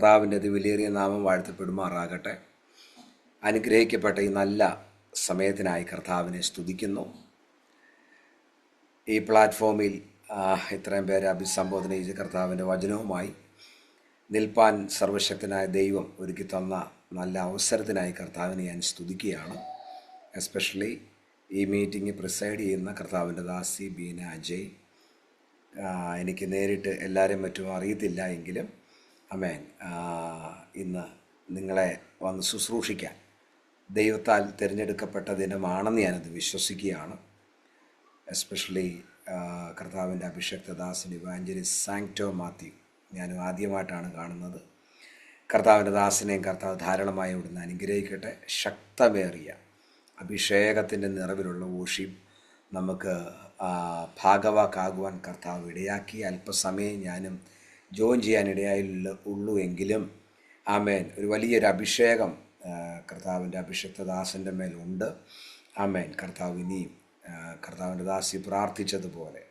കർത്താവിൻ്റെ വിലയേറിയ നാമം വാഴ്ത്തപ്പെടുമാറാകട്ടെ. അനുഗ്രഹിക്കപ്പെട്ട ഈ നല്ല സമയത്തിനായി കർത്താവിനെ സ്തുതിക്കുന്നു. ഈ പ്ലാറ്റ്ഫോമിൽ ഇത്രയും പേരെ അഭിസംബോധന ചെയ്ത് കർത്താവിൻ്റെ വചനവുമായി നിൽപ്പാൻ സർവശക്തനായ ദൈവം ഒരുക്കി തന്ന നല്ല അവസരത്തിനായി കർത്താവിനെ ഞാൻ സ്തുതിക്കുകയാണ്. എസ്പെഷ്യലി ഈ മീറ്റിംഗ് പ്രിസൈഡ് ചെയ്യുന്ന കർത്താവിൻ്റെ ദാസി ബീന അജയ്. എനിക്ക് നേരിട്ട് എല്ലാവരെയും മറ്റും അറിയത്തില്ല എങ്കിലും ആമേൻ, ഇന്ന് നിങ്ങളെ വന്ന് ശുശ്രൂഷിക്കാൻ ദൈവത്താൽ തിരഞ്ഞെടുക്കപ്പെട്ട ദിനമാണെന്ന് ഞാനത് വിശ്വസിക്കുകയാണ്. എസ്പെഷ്യലി കർത്താവിൻ്റെ അഭിഷക്ത ദാസൻ ഇവാഞ്ചലിസ്റ്റ് സാങ്ക്ടോ മാത്യു ഞാനും ആദ്യമായിട്ടാണ് കാണുന്നത്. കർത്താവിൻ്റെ ദാസനെയും കർത്താവ് ധാരാളമായി ഇവിടുന്ന് അനുഗ്രഹിക്കട്ടെ. ശക്തമേറിയ അഭിഷേകത്തിൻ്റെ നിറവിലുള്ള worship നമുക്ക് ഭാഗവാക്കാകുവാൻ കർത്താവ് ഇടയാക്കി. അല്പസമയം ഞാനും ജോയിൻ ചെയ്യാനിടയായുള്ളൂ എങ്കിലും ആമേൻ, ഒരു വലിയൊരു അഭിഷേകം കർത്താവിൻ്റെ അഭിഷക്ത ദാസൻ്റെ മേലുണ്ട്. ആമേൻ. കർത്താവ് ഇനിയും കർത്താവിൻ്റെ ദാസി പ്രാർത്ഥിച്ചതുപോലെ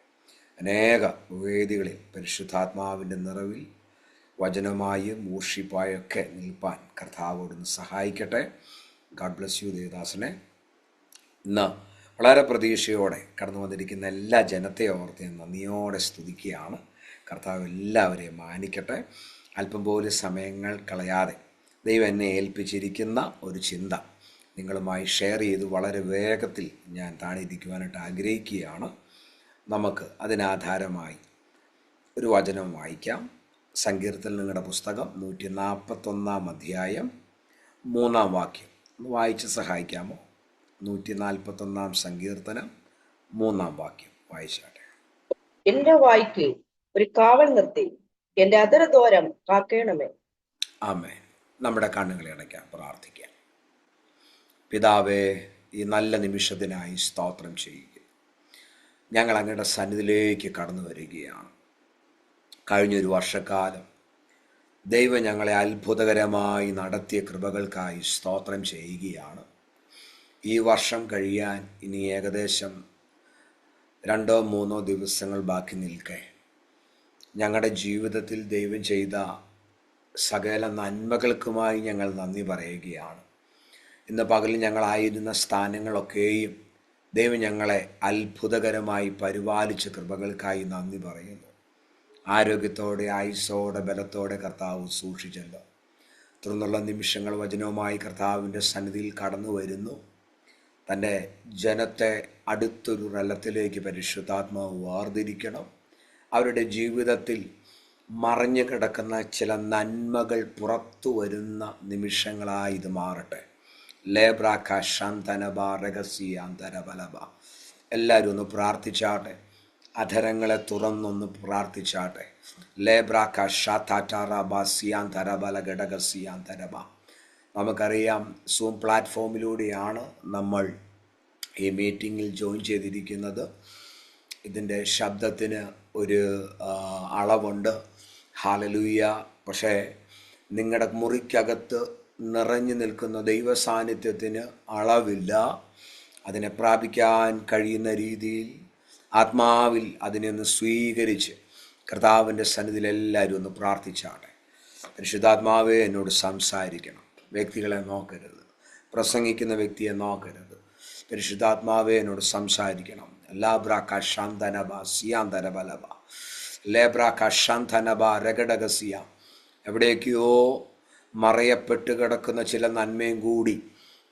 അനേക വേദികളിൽ പരിശുദ്ധാത്മാവിൻ്റെ നിറവിൽ വചനമായും വർഷിപ്പായൊക്കെ നിൽപ്പാൻ കർത്താവോടൊന്ന് സഹായിക്കട്ടെ. ഗാഡ് ബ്ലസ് യു ദേവദാസനെ. ഇന്ന് വളരെ പ്രതീക്ഷയോടെ കടന്നു വന്നിരിക്കുന്ന എല്ലാ ജനത്തെ ഓർത്ത് ഞാൻ നന്ദിയോടെ സ്തുതിക്കുകയാണ്. കർത്താവ് എല്ലാവരെയും മാനിക്കട്ടെ. അല്പം പോലും സമയങ്ങൾ കളയാതെ ദൈവം എന്നെ ഏൽപ്പിച്ചിരിക്കുന്ന ഒരു ചിന്ത നിങ്ങളുമായി ഷെയർ ചെയ്ത് വളരെ വേഗത്തിൽ ഞാൻ താണിരിക്കുവാനായിട്ട് ആഗ്രഹിക്കുകയാണ്. നമുക്ക് അതിനാധാരമായി ഒരു വചനം വായിക്കാം. സങ്കീർത്തനങ്ങളുടെ പുസ്തകം 141 അധ്യായം 3 വാക്യം ഒന്ന് വായിച്ച് സഹായിക്കാമോ? 141 സങ്കീർത്തനം 3 വാക്യം വായിച്ചാട്ടെ. എന്റെ വായ്ക്ക് ഒരു കാവൽ നിർത്തി എന്റെ അധരദ്വാരം കാക്കേണമേ. ആമേൻ. നമ്മുടെ കണ്ണുകളെ അടയ്ക്കാം, പ്രാർത്ഥിക്കാം. പിതാവേ, ഈ നല്ല നിമിഷത്തിനായി സ്തോത്രം ചെയ്യുക. ഞങ്ങൾ അങ്ങയുടെ സന്നിധിയിലേക്ക് കടന്നു വരികയാണ്. കഴിഞ്ഞൊരു വർഷക്കാലം ദൈവം ഞങ്ങളെ അത്ഭുതകരമായി നടത്തിയ കൃപകൾക്കായി സ്തോത്രം ചെയ്യുകയാണ്. ഈ വർഷം കഴിയാൻ ഇനി ഏകദേശം 2-3 ദിവസങ്ങൾ ബാക്കി നിൽക്കെ ഞങ്ങളുടെ ജീവിതത്തിൽ ദൈവം ചെയ്ത സകല നന്മകൾക്കുമായി ഞങ്ങൾ നന്ദി പറയുകയാണ്. ഇന്ന് പകൽ ഞങ്ങളായിരുന്ന സ്ഥാനങ്ങളൊക്കെയും ദൈവം ഞങ്ങളെ അത്ഭുതകരമായി പരിപാലിച്ച കൃപകൾക്കായി നന്ദി പറയുന്നു. ആരോഗ്യത്തോടെ, ആയുസ്സോടെ, ബലത്തോടെ കർത്താവ് സൂക്ഷിച്ചല്ലോ. തുടർന്നുള്ള നിമിഷങ്ങൾ വചനവുമായി കർത്താവിൻ്റെ സന്നിധിയിൽ കടന്നു വരുന്നു. തൻ്റെ ജനത്തെ അടുത്തൊരു റലത്തിലേക്ക് പരിശുദ്ധാത്മാവ് വേർതിരിക്കണം. അവരുടെ ജീവിതത്തിൽ മറഞ്ഞു കിടക്കുന്ന ചില നന്മകൾ പുറത്തു വരുന്ന നിമിഷങ്ങളായി ഇത് മാറട്ടെ. ലേബ്രാക്ക ശാന്തനബ രഹസ്യാന്തരബലബ. എല്ലാവരും ഒന്ന് പ്രാർത്ഥിച്ചാട്ടെ. അധരങ്ങളെ തുറന്നൊന്ന് പ്രാർത്ഥിച്ചാട്ടെ. ലേബ്രാക്ക ഷാതാറ്റാറബ സിയാന്തരബല ഘടകസിയാന്തരബ. നമുക്കറിയാം, സൂം പ്ലാറ്റ്ഫോമിലൂടെയാണ് നമ്മൾ ഈ മീറ്റിങ്ങിൽ ജോയിൻ ചെയ്തിരിക്കുന്നത്. ഇതിൻ്റെ ശബ്ദത്തിന് ഒരു അളവുണ്ട്. ഹല്ലേലൂയ. പക്ഷേ നിങ്ങളുടെ മുറിക്കകത്ത് നിറഞ്ഞു നിൽക്കുന്ന ദൈവ സാന്നിധ്യത്തിന് അളവില്ല. അതിനെ പ്രാപിക്കാൻ കഴിയുന്ന രീതിയിൽ ആത്മാവിൽ അതിനെ ഒന്ന് സ്വീകരിച്ച് കർത്താവിൻ്റെ സന്നിധിയിൽ എല്ലാവരും ഒന്ന് പ്രാർത്ഥിച്ചാട്ടെ. പരിശുദ്ധാത്മാവേ, എന്നോട് സംസാരിക്കണം. വ്യക്തികളെ നോക്കരുത്, പ്രസംഗിക്കുന്ന വ്യക്തിയെ നോക്കരുത്. പരിശുദ്ധാത്മാവേ, എന്നോട് സംസാരിക്കണം. ലാബ്രാക്ക ശാന്തനബ സിയാന്തരബലബ ലേബ്രാക്ക ശാന്തനബ രഗടകസിയ. എവിടേക്കോ മറയപ്പെട്ട് കിടക്കുന്ന ചില നന്മയും കൂടി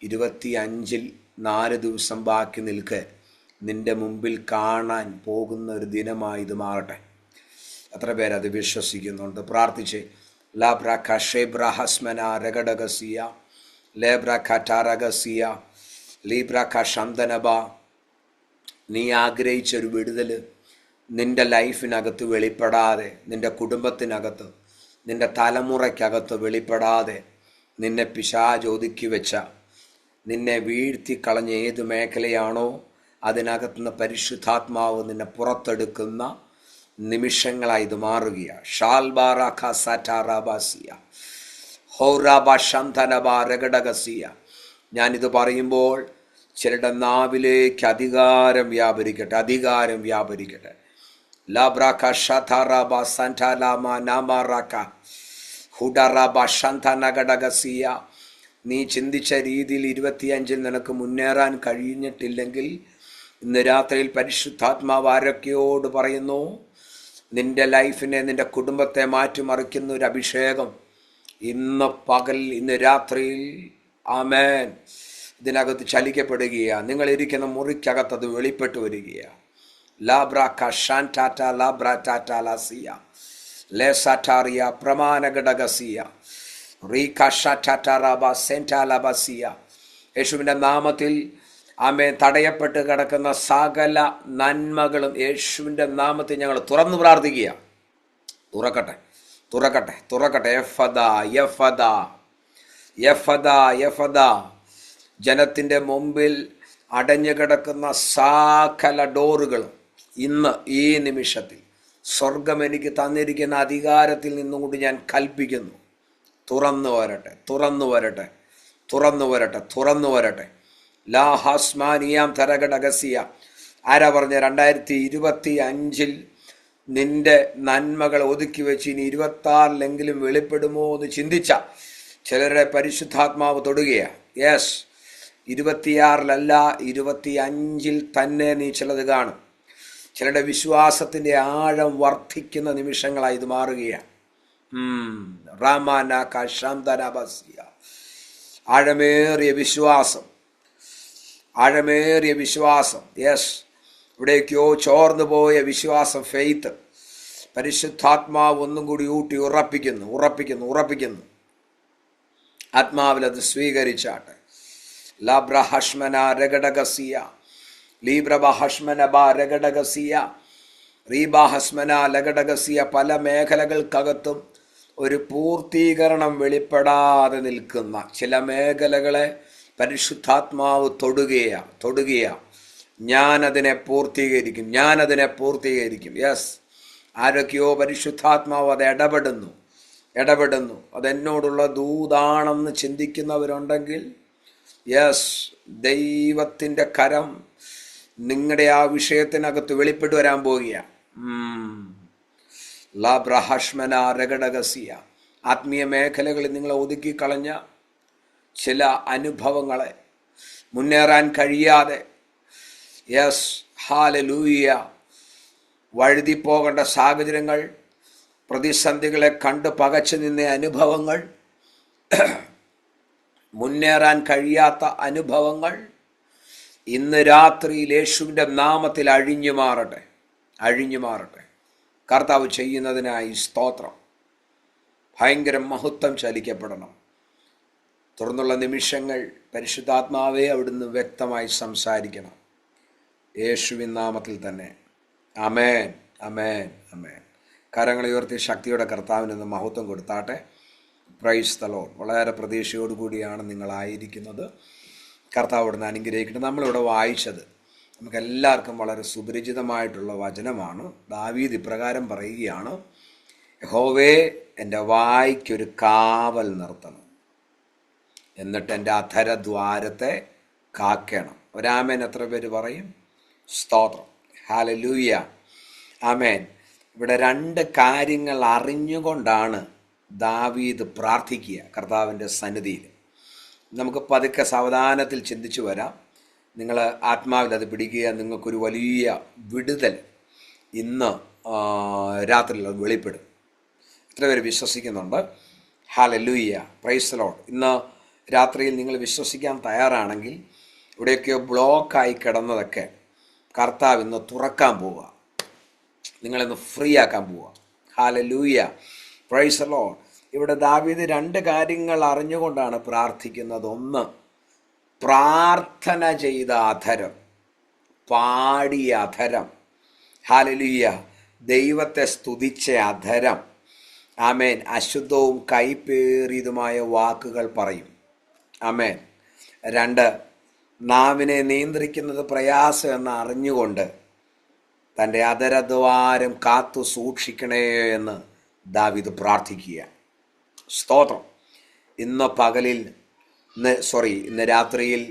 25-ൽ 4 ദിവസം ബാക്കി നിൽക്കെ നിന്റെ മുമ്പിൽ കാണാൻ പോകുന്ന ഒരു ദിനമായി ഇത് മാറട്ടെ. എത്ര പേരത് വിശ്വസിക്കുന്നുണ്ട്? പ്രാർത്ഥിച്ച്. ലാബ്രാക്ക ഷേബ്രാഹസ്മന രഗടകസിയ ലേബ്രാക്ക ടാരഗസിയ ലീബ്രാക്ക ശാന്തനബ. നീ ആഗ്രഹിച്ചൊരു വിടുതൽ നിൻ്റെ ലൈഫിനകത്ത് വെളിപ്പെടാതെ, നിൻ്റെ കുടുംബത്തിനകത്ത്, നിൻ്റെ തലമുറയ്ക്കകത്ത് വെളിപ്പെടാതെ നിന്നെ പിശാച് ഒതുക്കി വെച്ച, നിന്നെ വീഴ്ത്തിക്കളഞ്ഞ ഏത് മേഖലയാണോ അതിനകത്തുനിന്ന് പരിശുദ്ധാത്മാവ് നിന്നെ പുറത്തെടുക്കുന്ന നിമിഷങ്ങളായി ഇത് മാറുകയാണ്. ഷാൽബാറാഖ സാറ്റാറാബാസിയ ഹൗറാബ ശാന്തനബ രഗടകസിയ. ഞാനിത് പറയുമ്പോൾ ചിലരുടെ നാവിലേക്ക് അധികാരം വ്യാപരിക്കട്ടെ, അധികാരം വ്യാപരിക്കട്ടെ. ലാബ്രാക്ക ഷഥാറാബ സന്റാലാമ നാമാറാക്ക ഹുഡറബ ശാന്തനഗടകസിയ. നീ ചിന്തിച്ച രീതിയിൽ 25 നിനക്ക് മുന്നേറാൻ കഴിഞ്ഞിട്ടില്ലെങ്കിൽ ഇന്ന് രാത്രിയിൽ പരിശുദ്ധാത്മാവ് ആരൊക്കെയോട് പറയുന്നു, നിന്റെ ലൈഫിനെ, നിന്റെ കുടുംബത്തെ മാറ്റിമറിക്കുന്ന ഒരു അഭിഷേകം ഇന്ന് പകൽ, ഇന്ന് രാത്രിയിൽ ആമേൻ ഇതിനകത്ത് ചലിക്കപ്പെടുകയാണ്. നിങ്ങൾ ഇരിക്കുന്ന മുറിക്കകത്ത് അത് വെളിപ്പെട്ട് വരികയാണ്. ലാബ്രാക്ക ഷാൻറ്റാറ്റ ലാബ്രാറ്റാറ്റ ലാസിയ ലേസാറ്റാറിയ പ്രമാണഘടകസിയ റീകാഷാറ്റാറാബ സെന്റാലബസിയ. യേശുവിൻ്റെ നാമത്തിൽ ആമേൻ തടയപ്പെട്ട് കിടക്കുന്ന സകല നന്മകളും യേശുവിൻ്റെ നാമത്തിൽ ഞങ്ങൾ തുറന്നു പ്രാർത്ഥിക്കുക. തുറക്കട്ടെ, തുറക്കട്ടെ, തുറക്കട്ടെ. യഫദ യഫദ യഫദ യഫദ. ജനത്തിൻ്റെ മുമ്പിൽ അടഞ്ഞു കിടക്കുന്ന സകല ഡോറുകളും ഇന്ന് ഈ നിമിഷത്തിൽ സ്വർഗം എനിക്ക് തന്നിരിക്കുന്ന അധികാരത്തിൽ നിന്നും കൊണ്ട് ഞാൻ കൽപ്പിക്കുന്നു, തുറന്നു വരട്ടെ, തുറന്നു വരട്ടെ, തുറന്നു വരട്ടെ, തുറന്നു വരട്ടെ. ലാ ഹാസ്മാനിയാം തരകടകസിയ. ആരാ പറഞ്ഞ 2025 നിന്റെ നന്മകൾ ഒതുക്കി വെച്ച് ഇനി 26 വെളിപ്പെടുമോ എന്ന് ചിന്തിച്ച ചിലരുടെ പരിശുദ്ധാത്മാവ് തൊടുകയാണ്. യെസ്, 26 25 തന്നെ നീ ചിലത് കാണും. ചിലരുടെ വിശ്വാസത്തിൻ്റെ ആഴം വർദ്ധിക്കുന്ന നിമിഷങ്ങളായി ഇത് മാറുകയാണ്. റാമാനാകാശാന്തനബസിയ. ആഴമേറിയ വിശ്വാസം, ആഴമേറിയ വിശ്വാസം. യെസ്, ഇവിടേക്കോ ചോർന്നു പോയ വിശ്വാസം, ഫെയ്ത്ത് പരിശുദ്ധാത്മാവ് ഒന്നും കൂടി ഊട്ടി ഉറപ്പിക്കുന്നു, ഉറപ്പിക്കുന്നു, ഉറപ്പിക്കുന്നു. ആത്മാവിൽ അത് സ്വീകരിച്ചാട്ടെ. ലാബ്രഹഷ്മന രഗടകസിയ ലീബ്രബഹഷ്മനബ രഗടകസിയ റീബാഹസ്മന ലഗടകസിയ. പല മേഖലകൾക്കകത്തും ഒരു പൂർത്തീകരണം വെളിപ്പെടാതെ നിൽക്കുന്ന ചില മേഖലകളെ പരിശുദ്ധാത്മാവ് തൊടുകയാണ്. ഞാനതിനെ പൂർത്തീകരിക്കും, ഞാനതിനെ പൂർത്തീകരിക്കും. യെസ്, ആരൊക്കെയോ പരിശുദ്ധാത്മാവ് അത് ഇടപെടുന്നു. അതെന്നോടുള്ള ദൂതാണെന്ന് ചിന്തിക്കുന്നവരുണ്ടെങ്കിൽ യെസ്, ദൈവത്തിൻ്റെ കരം നിങ്ങളുടെ ആ വിഷയത്തിനകത്ത് വെളിപ്പെട്ടു വരാൻ പോവുകയാണ്. ലാബ്രഹഷ്മന രഗടകസിയ. ആത്മീയ മേഖലകളിൽ നിങ്ങളെ ഒതുക്കിക്കളഞ്ഞ ചില അനുഭവങ്ങളെ, മുന്നേറാൻ കഴിയാതെ യെസ് ഹല്ലേലൂയ വഴുതിപ്പോകേണ്ട സാഹചര്യങ്ങൾ, പ്രതിസന്ധികളെ കണ്ട് പകച്ചു നിന്ന അനുഭവങ്ങൾ, മുന്നേറാൻ കഴിയാത്ത അനുഭവങ്ങൾ ഇന്ന് രാത്രിയിൽ യേശുവിൻ്റെ നാമത്തിൽ അഴിഞ്ഞു മാറട്ടെ, അഴിഞ്ഞു മാറട്ടെ. കർത്താവ് ചെയ്യുന്നതിനായി സ്തോത്രം. ഭയങ്കര മഹത്വം ചലിക്കപ്പെടണം. തുടർന്നുള്ള നിമിഷങ്ങൾ പരിശുദ്ധാത്മാവേ അവിടുന്ന് വ്യക്തമായി സംസാരിക്കണം, യേശുവിൻ നാമത്തിൽ തന്നെ. ആമേൻ, ആമേൻ, ആമേൻ. കരങ്ങൾ ഉയർത്തി ശക്തിയുടെ കർത്താവിന് മഹത്വം കൊടുത്താട്ടെ. Price the Lord. വളരെ പ്രതീക്ഷയോടുകൂടിയാണ് നിങ്ങളായിരിക്കുന്നത്. കർത്താവ് അവിടുന്ന് അനുഗ്രഹിക്കട്ടെ. നമ്മളിവിടെ വായിച്ചത് നമുക്കെല്ലാവർക്കും വളരെ സുപരിചിതമായിട്ടുള്ള വചനമാണ്. ദാവീദ് ഇപ്രകാരം പറയുകയാണ്, യഹോവേ എൻ്റെ വായ്ക്കൊരു കാവൽ നിർത്തണം, എന്നിട്ട് എൻ്റെ അധരദ്വാരത്തെ കാക്കണം. ഒരാമേൻ എത്ര പേര് പറയും? സ്തോത്രം, ഹല്ലേലൂയ, ആമേൻ. ഇവിടെ 2 കാര്യങ്ങൾ അറിഞ്ഞുകൊണ്ടാണ് ദാവീദ് പ്രാർത്ഥിക്കുക കർത്താവിൻ്റെ സന്നിധിയിൽ. നമുക്ക് പതുക്കെ സാവധാനത്തിൽ ചിന്തിച്ചു വരാം. നിങ്ങൾ ആത്മാവിൽ അത് പിടിക്കുക. നിങ്ങൾക്കൊരു വലിയ വിടുതൽ ഇന്ന് രാത്രിയിൽ അത് വെളിപ്പെടും. എത്ര പേര് വിശ്വസിക്കുന്നുണ്ട്? Hallelujah, praise the Lord. ഇന്ന് രാത്രിയിൽ നിങ്ങൾ വിശ്വസിക്കാൻ തയ്യാറാണെങ്കിൽ ഇവിടെയൊക്കെയോ ബ്ലോക്കായി കിടന്നതൊക്കെ കർത്താവ് ഇന്ന് തുറക്കാൻ പോവുക, നിങ്ങളിന്ന് ഫ്രീ ആക്കാൻ പോവുക. Hallelujah, praise the Lord. ഇവിടെ ദാവീദ് 2 കാര്യങ്ങൾ അറിഞ്ഞുകൊണ്ടാണ് പ്രാർത്ഥിക്കുന്നത്. ഒന്ന്, പ്രാർത്ഥന ചെയ്ത അധരം, പാടിയ അധരം. ഹല്ലേലൂയ, ദൈവത്തെ സ്തുതിച്ച അധരം. ആമേൻ. അശുദ്ധവും കൈപ്പേറിയതുമായ വാക്കുകൾ പറയും. ആമേൻ. 2, നാവിനെ നിയന്ത്രിക്കുന്നത് പ്രയാസം എന്ന് അറിഞ്ഞുകൊണ്ട് തൻ്റെ അധരദ്വാരം കാത്തു സൂക്ഷിക്കണേ എന്ന് ദാവീദ് പ്രാർത്ഥിക്കുക. സ്തോത്രം. ഇന്ന് രാത്രിയിൽ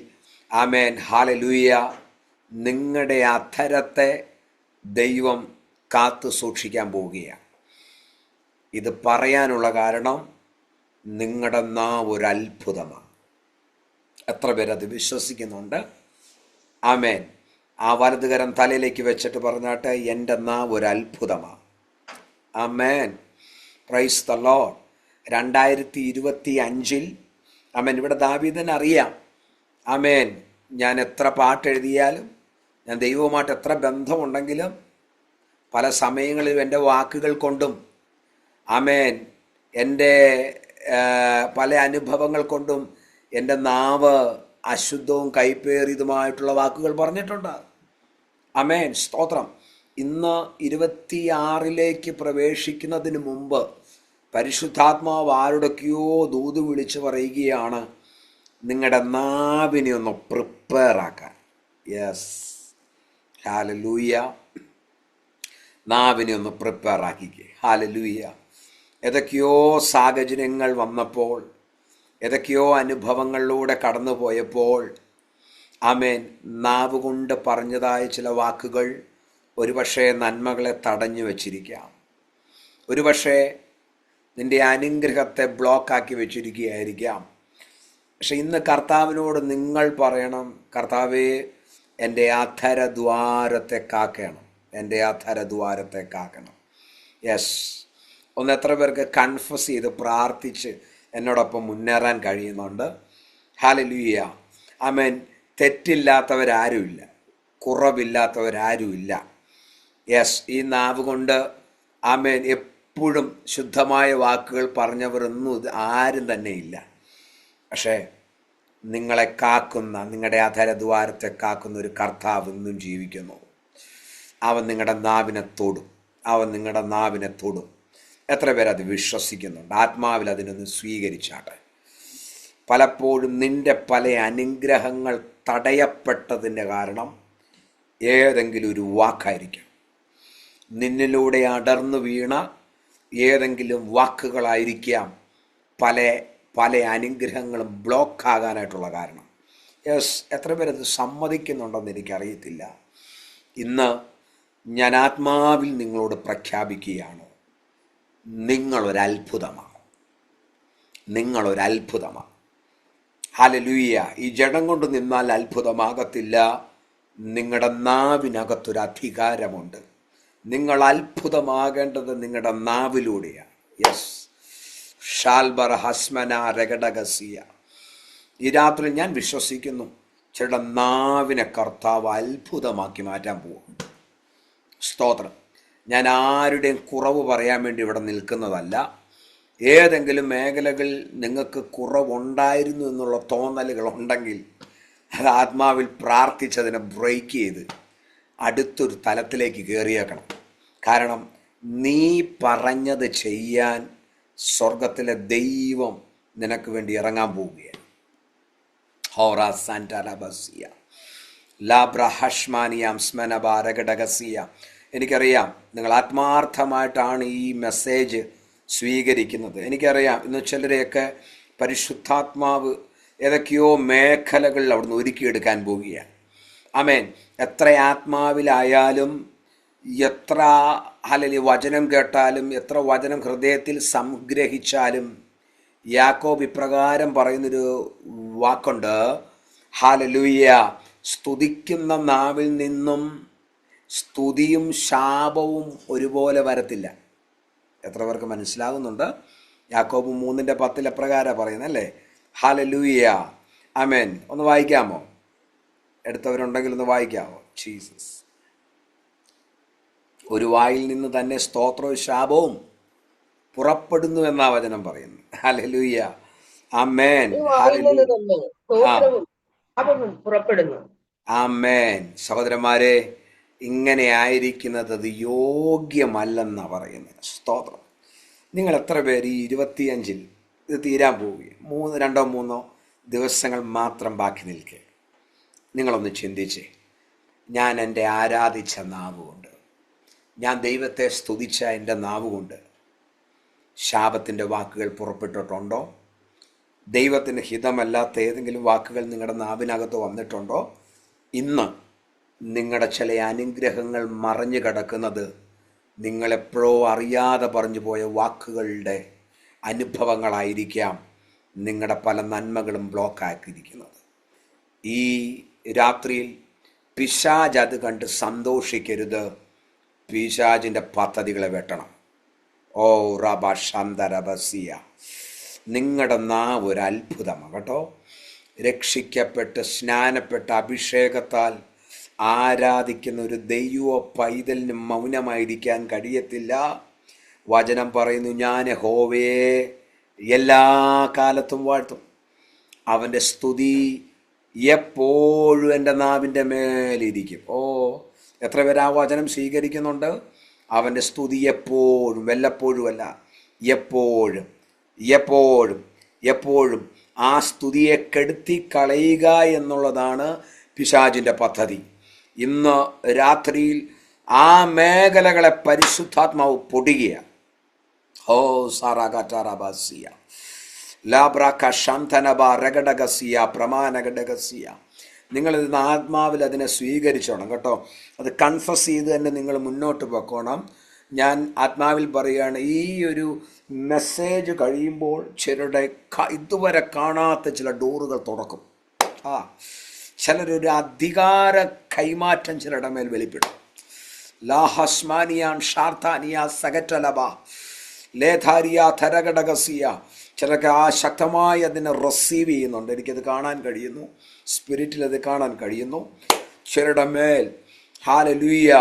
ആമേൻ, ഹല്ലേലൂയ, നിങ്ങളുടെ അധരത്തെ ദൈവം കാത്തു സൂക്ഷിക്കാൻ പോവുകയാണ്. ഇത് പറയാനുള്ള കാരണം നിങ്ങളുടെ നാവ് ഒരു അത്ഭുതമാണ്. എത്ര പേരത് വിശ്വസിക്കുന്നുണ്ട്? ആമേൻ. ആ വലതുകരം തലയിലേക്ക് വെച്ചിട്ട് പറഞ്ഞാട്ടെ, എൻ്റെ നാവ് ഒരു അത്ഭുതമാണ്. ആമേൻ. Praise the Lord. 2025 ആമേൻ. ഇവിടെ ദാവീദിന് അറിയാം, ആമേൻ, ഞാൻ എത്ര പാട്ടെഴുതിയാലും, ഞാൻ ദൈവവുമായിട്ട് എത്ര ബന്ധമുണ്ടെങ്കിലും, പല സമയങ്ങളിലും എൻ്റെ വാക്കുകൾ കൊണ്ടും, ആമേൻ, എൻ്റെ പല അനുഭവങ്ങൾ കൊണ്ടും എൻ്റെ നാവ് അശുദ്ധവും കൈപ്പേറിയതുമായിട്ടുള്ള വാക്കുകൾ പറഞ്ഞിട്ടുണ്ട്. ആമേൻ. സ്തോത്രം. ഇന്ന് 26 പ്രവേശിക്കുന്നതിന് മുമ്പ് പരിശുദ്ധാത്മാവ് ആരുടെയൊക്കെയോ ദൂത് വിളിച്ച് പറയുകയാണ്, നിങ്ങളുടെ നാവിനെ ഒന്ന് പ്രിപ്പയർ ആക്കാൻ. Yes, hallelujah. നാവിനെ ഒന്ന് പ്രിപ്പയർ ആക്കിക്കേ. ഹല്ലേലൂയ. ഏതൊക്കെയോ സാഹചര്യങ്ങൾ വന്നപ്പോൾ, ഏതൊക്കെയോ അനുഭവങ്ങളിലൂടെ കടന്നു പോയപ്പോൾ, ആമേൻ, നാവ് കൊണ്ട് പറഞ്ഞതായ ചില വാക്കുകൾ ഒരുപക്ഷെ നന്മകളെ തടഞ്ഞു വച്ചിരിക്കാം. ഒരുപക്ഷെ നിൻ്റെ അനുഗ്രഹത്തെ ബ്ലോക്കാക്കി വെച്ചിരിക്കുകയായിരിക്കാം. പക്ഷെ ഇന്ന് കർത്താവിനോട് നിങ്ങൾ പറയണം, കർത്താവേ, എൻ്റെ അധരദ്വാരത്തെ കാക്കണം, എൻ്റെ അധരദ്വാരത്തെ കാക്കണം. യെസ്. ഒന്ന് എത്ര പേർക്ക് കൺഫസ് ചെയ്ത് പ്രാർത്ഥിച്ച് എന്നോടൊപ്പം മുന്നേറാൻ കഴിയുന്നുണ്ട്? ഹല്ലേലൂയ. ആമേൻ. തെറ്റില്ലാത്തവരാരുമില്ല, കുറവില്ലാത്തവരാരുമില്ല. യെസ്. ഈ നാവ് കൊണ്ട് ആമേൻ എപ്പോഴും ശുദ്ധമായ വാക്കുകൾ പറഞ്ഞവരൊന്നും ആരും തന്നെ ഇല്ല. പക്ഷേ നിങ്ങളെ കാക്കുന്ന, നിങ്ങളുടെ അധരദ്വാരത്തെ കാക്കുന്ന ഒരു കർത്താവ് ഇന്നും ജീവിക്കുന്നു. അവൻ നിങ്ങളുടെ നാവിനെ തൊടും, അവൻ നിങ്ങളുടെ നാവിനെ തൊടും. എത്ര പേരത് വിശ്വസിക്കുന്നുണ്ട്? ആത്മാവിൽ അതിനൊന്ന് സ്വീകരിച്ചാട്ടെ. പലപ്പോഴും നിൻ്റെ പല അനുഗ്രഹങ്ങൾ തടയപ്പെട്ടതിൻ്റെ കാരണം ഏതെങ്കിലും ഒരു വാക്കായിരിക്കാം. നിന്നിലൂടെ അടർന്നു വീണ ഏതെങ്കിലും വാക്കുകളായിരിക്കാം പല പല അനുഗ്രഹങ്ങളും ബ്ലോക്കാകാനായിട്ടുള്ള കാരണം. യെസ്. എത്ര പേരത് സമ്മതിക്കുന്നുണ്ടെന്ന് എനിക്കറിയത്തില്ല. ഇന്ന് ഞാൻ ആത്മാവിൽ നിങ്ങളോട് പ്രഖ്യാപിക്കുകയാണ്, നിങ്ങളൊരത്ഭുതമാണ്, നിങ്ങളൊരത്ഭുതമാണ്. ഹല്ലേലൂയ. ഈ ജഡം കൊണ്ട് നിന്നാൽ അത്ഭുതമാകത്തില്ല. നിങ്ങളുടെ നാവിനകത്തൊരു അധികാരമുണ്ട്. നിങ്ങൾ അത്ഭുതമാകേണ്ടത് നിങ്ങളുടെ നാവിലൂടെയാണ്. യെസ്. ഷാൽബർ ഹസ്മന രഗഡഗസിയ. ഈ രാത്രി ഞാൻ വിശ്വസിക്കുന്നു, ചില നാവിനെ കർത്താവ് അത്ഭുതമാക്കി മാറ്റാൻ പോകും. സ്തോത്രം. ഞാൻ ആരുടെയും കുറവ് പറയാൻ വേണ്ടി ഇവിടെ നിൽക്കുന്നതല്ല. ഏതെങ്കിലും മേഖലകളിൽ നിങ്ങൾക്ക് കുറവുണ്ടായിരുന്നു എന്നുള്ള തോന്നലുകൾ ഉണ്ടെങ്കിൽ അത് ആത്മാവിൽ പ്രാർത്ഥിച്ചതിനെ ബ്രേക്ക് ചെയ്ത് അടുത്തൊരു തലത്തിലേക്ക് കയറിയേക്കണം. കാരണം നീ പറഞ്ഞത് ചെയ്യാൻ സ്വർഗത്തിലെ ദൈവം നിനക്ക് വേണ്ടി ഇറങ്ങാൻ പോവുകയാണ്. ഹോറ സാന്റലബസിയ ലാബ്ര ഹഷ്മാനിയാം സ്മനബാരഗഡഗസിയ. എനിക്കറിയാം നിങ്ങൾ ആത്മാർത്ഥമായിട്ടാണ് ഈ മെസ്സേജ് സ്വീകരിക്കുന്നത്. എനിക്കറിയാം ഇന്ന് ചിലരെയൊക്കെ പരിശുദ്ധാത്മാവ് ഏതൊക്കെയോ മേഖലകളിൽ അവിടുന്ന് ഒരുക്കിയെടുക്കാൻ പോവുകയാണ്. ആമേൻ. എത്ര ആത്മാവിലായാലും, എത്ര ഹല്ലേലൂയ വചനം കേട്ടാലും, എത്ര വചനം ഹൃദയത്തിൽ സംഗ്രഹിച്ചാലും, യാക്കോബ് ഇപ്രകാരം പറയുന്നൊരു വാക്കുണ്ട്, ഹല്ലേലൂയ, സ്തുതിക്കുന്ന നാവിൽ നിന്നും സ്തുതിയും ശാപവും ഒരുപോലെ വരത്തില്ല. എത്ര പേർക്ക് മനസ്സിലാകുന്നുണ്ട്? യാക്കോബ് 3:10 എപ്രകാരം പറയുന്നല്ലേ? ഹല്ലേലൂയ. ആമേൻ. ഒന്ന് വായിക്കാമോ? എടുത്തവരുണ്ടെങ്കിൽ ഒന്ന് വായിക്കാമോ? ജീസസ്. ഒരു വായിൽ നിന്ന് തന്നെ സ്തോത്രവും ശാപവും പുറപ്പെടുന്നു എന്നാ വചനം പറയുന്നു. ഹല്ലേലൂയ. ആമേൻ. പുറപ്പെടുന്നു. ആമേൻ. സഹോദരന്മാരെ, ഇങ്ങനെ ആയിരിക്കുന്നത് അത് യോഗ്യമല്ലെന്നാ പറയുന്നത്. സ്തോത്രം. നിങ്ങൾ എത്ര പേര് ഈ 25 ഇത് തീരാൻ പോവുകയും 2-3 ദിവസങ്ങൾ മാത്രം ബാക്കി നിൽക്കുക. നിങ്ങളൊന്ന് ചിന്തിച്ചേ. ഞാൻ എൻ്റെ ആരാധിച്ച നാവുകൊണ്ട്, ഞാൻ ദൈവത്തെ സ്തുതിച്ച എൻ്റെ നാവുകൊണ്ട് ശാപത്തിൻ്റെ വാക്കുകൾ പുറപ്പെട്ടിട്ടുണ്ടോ? ദൈവത്തിന് ഹിതമല്ലാത്ത ഏതെങ്കിലും വാക്കുകൾ നിങ്ങളുടെ നാവിനകത്ത് വന്നിട്ടുണ്ടോ? ഇന്ന് നിങ്ങളുടെ ചില അനുഗ്രഹങ്ങൾ മറഞ്ഞു കിടക്കുന്നത് നിങ്ങളെപ്പോഴോ അറിയാതെ പറഞ്ഞു പോയ വാക്കുകളുടെ അനുഭവങ്ങളായിരിക്കാം നിങ്ങളുടെ പല നന്മകളും ബ്ലോക്കാക്കിയിരിക്കുന്നത്. ഈ രാത്രിയിൽ പിശാച് അത് കണ്ട് സന്തോഷിക്കരുത്. പിശാചിൻ്റെ പദ്ധതികളെ വെട്ടണം. ഓ റബ ശന്തരബസിയ, നിങ്ങളുടെ നാവ് ഒരു അത്ഭുതമാണ് കേട്ടോ. രക്ഷിക്കപ്പെട്ട് സ്നാനപ്പെട്ട അഭിഷേകത്താൽ ആരാധിക്കുന്ന ഒരു ദൈവ പൈതലിന് മൗനമായിരിക്കാൻ കഴിയത്തില്ല. വചനം പറയുന്നു, ഞാൻ യഹോവയെ എല്ലാ കാലത്തും വാഴ്ത്തും, അവൻ്റെ സ്തുതി എപ്പോഴും എൻ്റെ നാവിൻ്റെ മേലിരിക്കും. ഓ, എത്ര പേര് ആ വചനം സ്വീകരിക്കുന്നുണ്ട്? അവൻ്റെ സ്തുതി എപ്പോഴും, വല്ലപ്പോഴുമല്ല, എപ്പോഴും എപ്പോഴും എപ്പോഴും ആ സ്തുതിയെ കെടുത്തി കളയുക എന്നുള്ളതാണ് പിശാചിൻ്റെ പദ്ധതി. ഇന്ന് രാത്രിയിൽ ആ മേഖലകളെ പരിശുദ്ധാത്മാവ് പൊടുകയാണ്. ഓ സാറാഗാറ്റാറാബാസിയ ലാബ്രാക്ക ശാന്തനബ രഗഡഗസിയ പ്രമാനഗഡഗസിയ. നിങ്ങളിന്ന് ആത്മാവിൽ അതിനെ സ്വീകരിച്ചോണം കേട്ടോ. അത് കൺഫസ് ചെയ്ത് തന്നെ നിങ്ങൾ മുന്നോട്ട് പോയിക്കോണം. ഞാൻ ആത്മാവിൽ പറയുകയാണ്, ഈ ഒരു മെസ്സേജ് കഴിയുമ്പോൾ ചിലരുടെ ഇതുവരെ കാണാത്ത ചില ഡോറുകൾ തുറക്കും. ചിലരൊരു അധികാര കൈമാറ്റം ചിലരുടെ മേൽ വെളിപ്പെടും. ലാഹസ്മാനിയാൻ ഷാർത്താനിയ സഗറ്റലബ ലേധാരിയ ധരഘടകസിയ. ചിലർക്ക് ആ ശക്തമായി അതിനെ റിസീവ് ചെയ്യുന്നുണ്ട്. എനിക്കത് കാണാൻ കഴിയുന്നു, സ്പിരിറ്റിൽ അത് കാണാൻ കഴിയുന്നു. ചിലരുടെ മേൽ ഹല്ലേലൂയ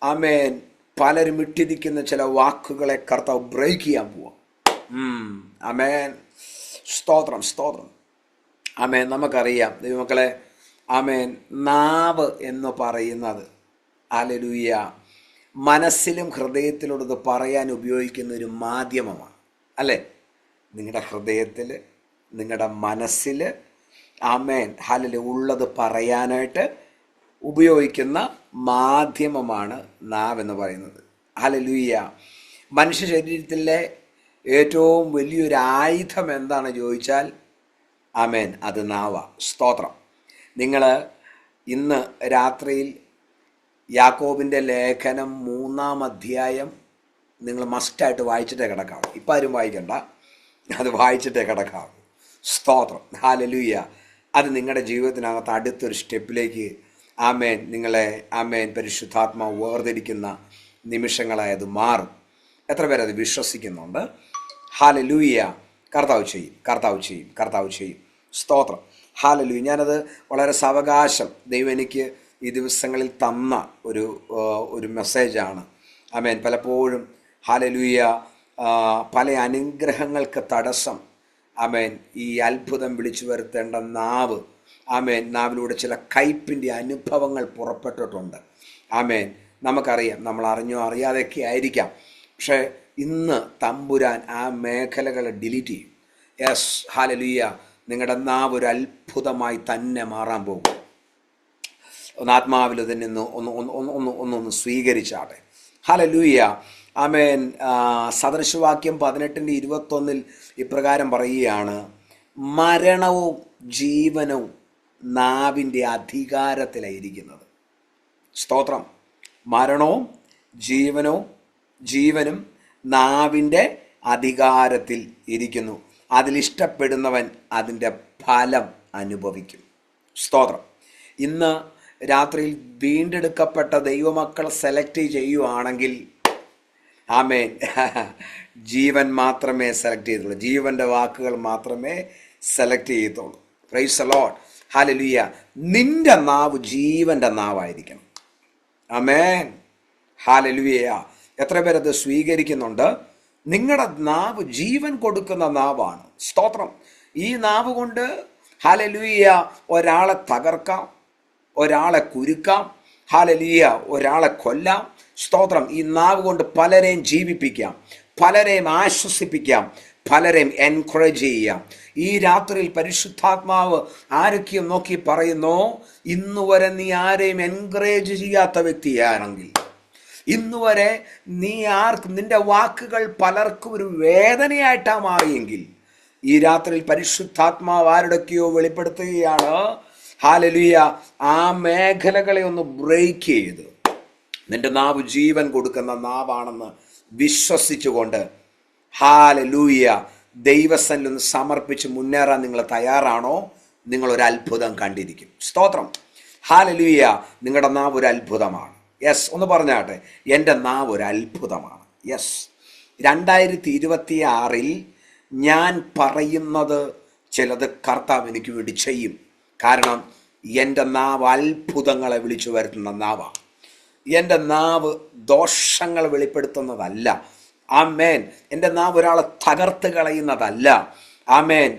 ആമേൻ പലരും ഇട്ടിരിക്കുന്ന ചില വാക്കുകളെ കർത്താവ് ബ്രേക്ക് ചെയ്യാൻ പോവാം. ആമേൻ, സ്തോത്രം സ്തോത്രം. ആമേൻ. നമുക്കറിയാം ദൈവമക്കളെ, ആമേൻ, നാവ് എന്ന് പറയുന്നത് ഹല്ലേലൂയ മനസ്സിലും ഹൃദയത്തിലുള്ളത് പറയാൻ ഉപയോഗിക്കുന്ന ഒരു മാധ്യമമാണ്, അല്ലേ? നിങ്ങളുടെ ഹൃദയത്തിൽ, നിങ്ങളുടെ മനസ്സിൽ ആമേൻ ഹല്ലേലൂയ ഉള്ളത് പറയാനായിട്ട് ഉപയോഗിക്കുന്ന മാധ്യമമാണ് നാവ് എന്ന് പറയുന്നത്. ഹല്ലേലൂയ. മനുഷ്യ ശരീരത്തിലെ ഏറ്റവും വലിയൊരു ആയുധം എന്താണ് ചോദിച്ചാൽ ആമേൻ അത് നാവ. സ്തോത്രം. നിങ്ങൾ ഇന്ന് രാത്രിയിൽ യാക്കോബിൻ്റെ ലേഖനം 3-ാം അധ്യായം നിങ്ങൾ മസ്റ്റായിട്ട് വായിച്ചിട്ടേ കിടക്കാവൂ. ഇപ്പം ആരും വായിക്കണ്ട, അത് വായിച്ചിട്ടേ കിടക്കാവൂ. സ്തോത്രം. ഹല്ലേലൂയ. അത് നിങ്ങളുടെ ജീവിതത്തിനകത്ത് അടുത്തൊരു സ്റ്റെപ്പിലേക്ക് ആമേൻ നിങ്ങളെ ആമേൻ പരിശുദ്ധാത്മാവ് വേർതിരിക്കുന്ന നിമിഷങ്ങളായത് മാറും. എത്ര പേരത് വിശ്വസിക്കുന്നുണ്ട്? ഹല്ലേലൂയ. കർത്താവ് ചെയ്യും, കർത്താവ് ചെയ്യും, കർത്താവ് ചെയ്യും. സ്തോത്രം. ഹല്ലേലൂയ. ഞാനത് വളരെ സാവകാശം ദൈവം എനിക്ക് ഈ ദിവസങ്ങളിൽ തന്ന ഒരു മെസ്സേജാണ്. ആമേൻ. പലപ്പോഴും ഹല്ലേലൂയ പല അനുഗ്രഹങ്ങൾക്ക് തടസ്സം ആമേൻ ഈ അത്ഭുതം വിളിച്ചു വരുത്തേണ്ട നാവ്. ആമേൻ. നാവിലൂടെ ചില കയ്പിൻ്റെ അനുഭവങ്ങൾ പുറപ്പെട്ടിട്ടുണ്ട്. ആമേൻ. നമുക്കറിയാം, നമ്മൾ അറിഞ്ഞോ അറിയാതെയൊക്കെ ആയിരിക്കാം. പക്ഷേ ഇന്ന് തമ്പുരാൻ ആ മേഖലകളെ ഡിലീറ്റ് ചെയ്യും. Yes, hallelujah. നിങ്ങളുടെ നാവ് ഒരു അത്ഭുതമായി തന്നെ മാറാൻ പോകും. ഒന്ന് ആത്മാവിൽ തന്നെ ഒന്ന് സ്വീകരിച്ചാട്ടെ. ഹല്ലേലൂയ. ആമേൻ. സദൃശവാക്യം 18:21 ഇപ്രകാരം പറയുകയാണ്, മരണവും ജീവനവും നാവിൻ്റെ അധികാരത്തിലായിരിക്കുന്നത്. സ്തോത്രം. മരണവും ജീവനും നാവിൻ്റെ അധികാരത്തിൽ ഇരിക്കുന്നു. അതിലിഷ്ടപ്പെടുന്നവൻ അതിൻ്റെ ഫലം അനുഭവിക്കും. സ്തോത്രം. ഇന്ന് രാത്രിയിൽ വീണ്ടെടുക്കപ്പെട്ട ദൈവമക്കൾ സെലക്ട് ചെയ്യുവാണെങ്കിൽ ആമേൻ ജീവൻ മാത്രമേ സെലക്ട് ചെയ്തുള്ളൂ. ജീവൻ്റെ വാക്കുകൾ മാത്രമേ സെലക്ട് ചെയ്യത്തുള്ളൂ. Praise the Lord. ഹല്ലേലൂയ. നിന്റെ നാവ് ജീവൻ്റെ നാവായിരിക്കണം. ആമേൻ. ഹല്ലേലൂയ. എത്ര പേരത് സ്വീകരിക്കുന്നുണ്ട്? നിങ്ങളുടെ നാവ് ജീവൻ കൊടുക്കുന്ന നാവാണ്. സ്തോത്രം. ഈ നാവ് കൊണ്ട് ഹല്ലേലൂയ ഒരാളെ തകർക്കാം, ഒരാളെ കുരുക്കാം, ഹല്ലേലൂയ ഒരാളെ കൊല്ലാം. സ്തോത്രം. ഈ നാവ് കൊണ്ട് പലരെയും ജീവിപ്പിക്കാം, പലരെയും ആശ്വസിപ്പിക്കാം, പലരെയും എൻകറേജ് ചെയ്യാം. ഈ രാത്രിയിൽ പരിശുദ്ധാത്മാവ് ആരൊക്കെയും നോക്കി പറയുന്നു, ഇന്നുവരെ നീ ആരെയും എൻകറേജ് ചെയ്യാത്ത വ്യക്തിയാണെങ്കിൽ, ഇന്നുവരെ നീ നിന്റെ വാക്കുകൾ പലർക്കും ഒരു വേദനയായിട്ടാണ് മാറിയെങ്കിൽ, ഈ രാത്രിയിൽ പരിശുദ്ധാത്മാവ് ആരുടെയൊക്കെയോ വെളിപ്പെടുത്തുകയാണ്. ഹല്ലേലൂയ. ആ മേഖലകളെ ഒന്ന് ബ്രേക്ക് ചെയ്ത് നിന്റെ നാവ് ജീവൻ കൊടുക്കുന്ന നാവാണെന്ന് വിശ്വസിച്ചുകൊണ്ട് ഹല്ലേലൂയ ദൈവസന്നിധിയിൽ ഒന്ന് സമർപ്പിച്ച് മുന്നേറാൻ നിങ്ങൾ തയ്യാറാണോ? നിങ്ങളൊരു അത്ഭുതം കണ്ടിരിക്കും. സ്തോത്രം. ഹല്ലേലൂയ. നിങ്ങളുടെ നാവ് ഒരു അത്ഭുതമാണ്. യെസ്, ഒന്ന് പറഞ്ഞാട്ടെ, എൻ്റെ നാവ് ഒരു അത്ഭുതമാണ്. യെസ്, 2026 ഞാൻ പറയുന്നത് ചിലത് കർത്താവ് എനിക്ക് വേണ്ടി ചെയ്യും. കാരണം എൻ്റെ നാവ് അത്ഭുതങ്ങളെ വിളിച്ചു വരുത്തുന്ന നാവാണ്. എൻ്റെ നാവ് ദോഷങ്ങൾ വെളിപ്പെടുത്തുന്നതല്ല. ആമേൻ. എൻ്റെ നാവ് ഒരാളെ തകർത്ത് കളയുന്നതല്ല. ആമേൻ,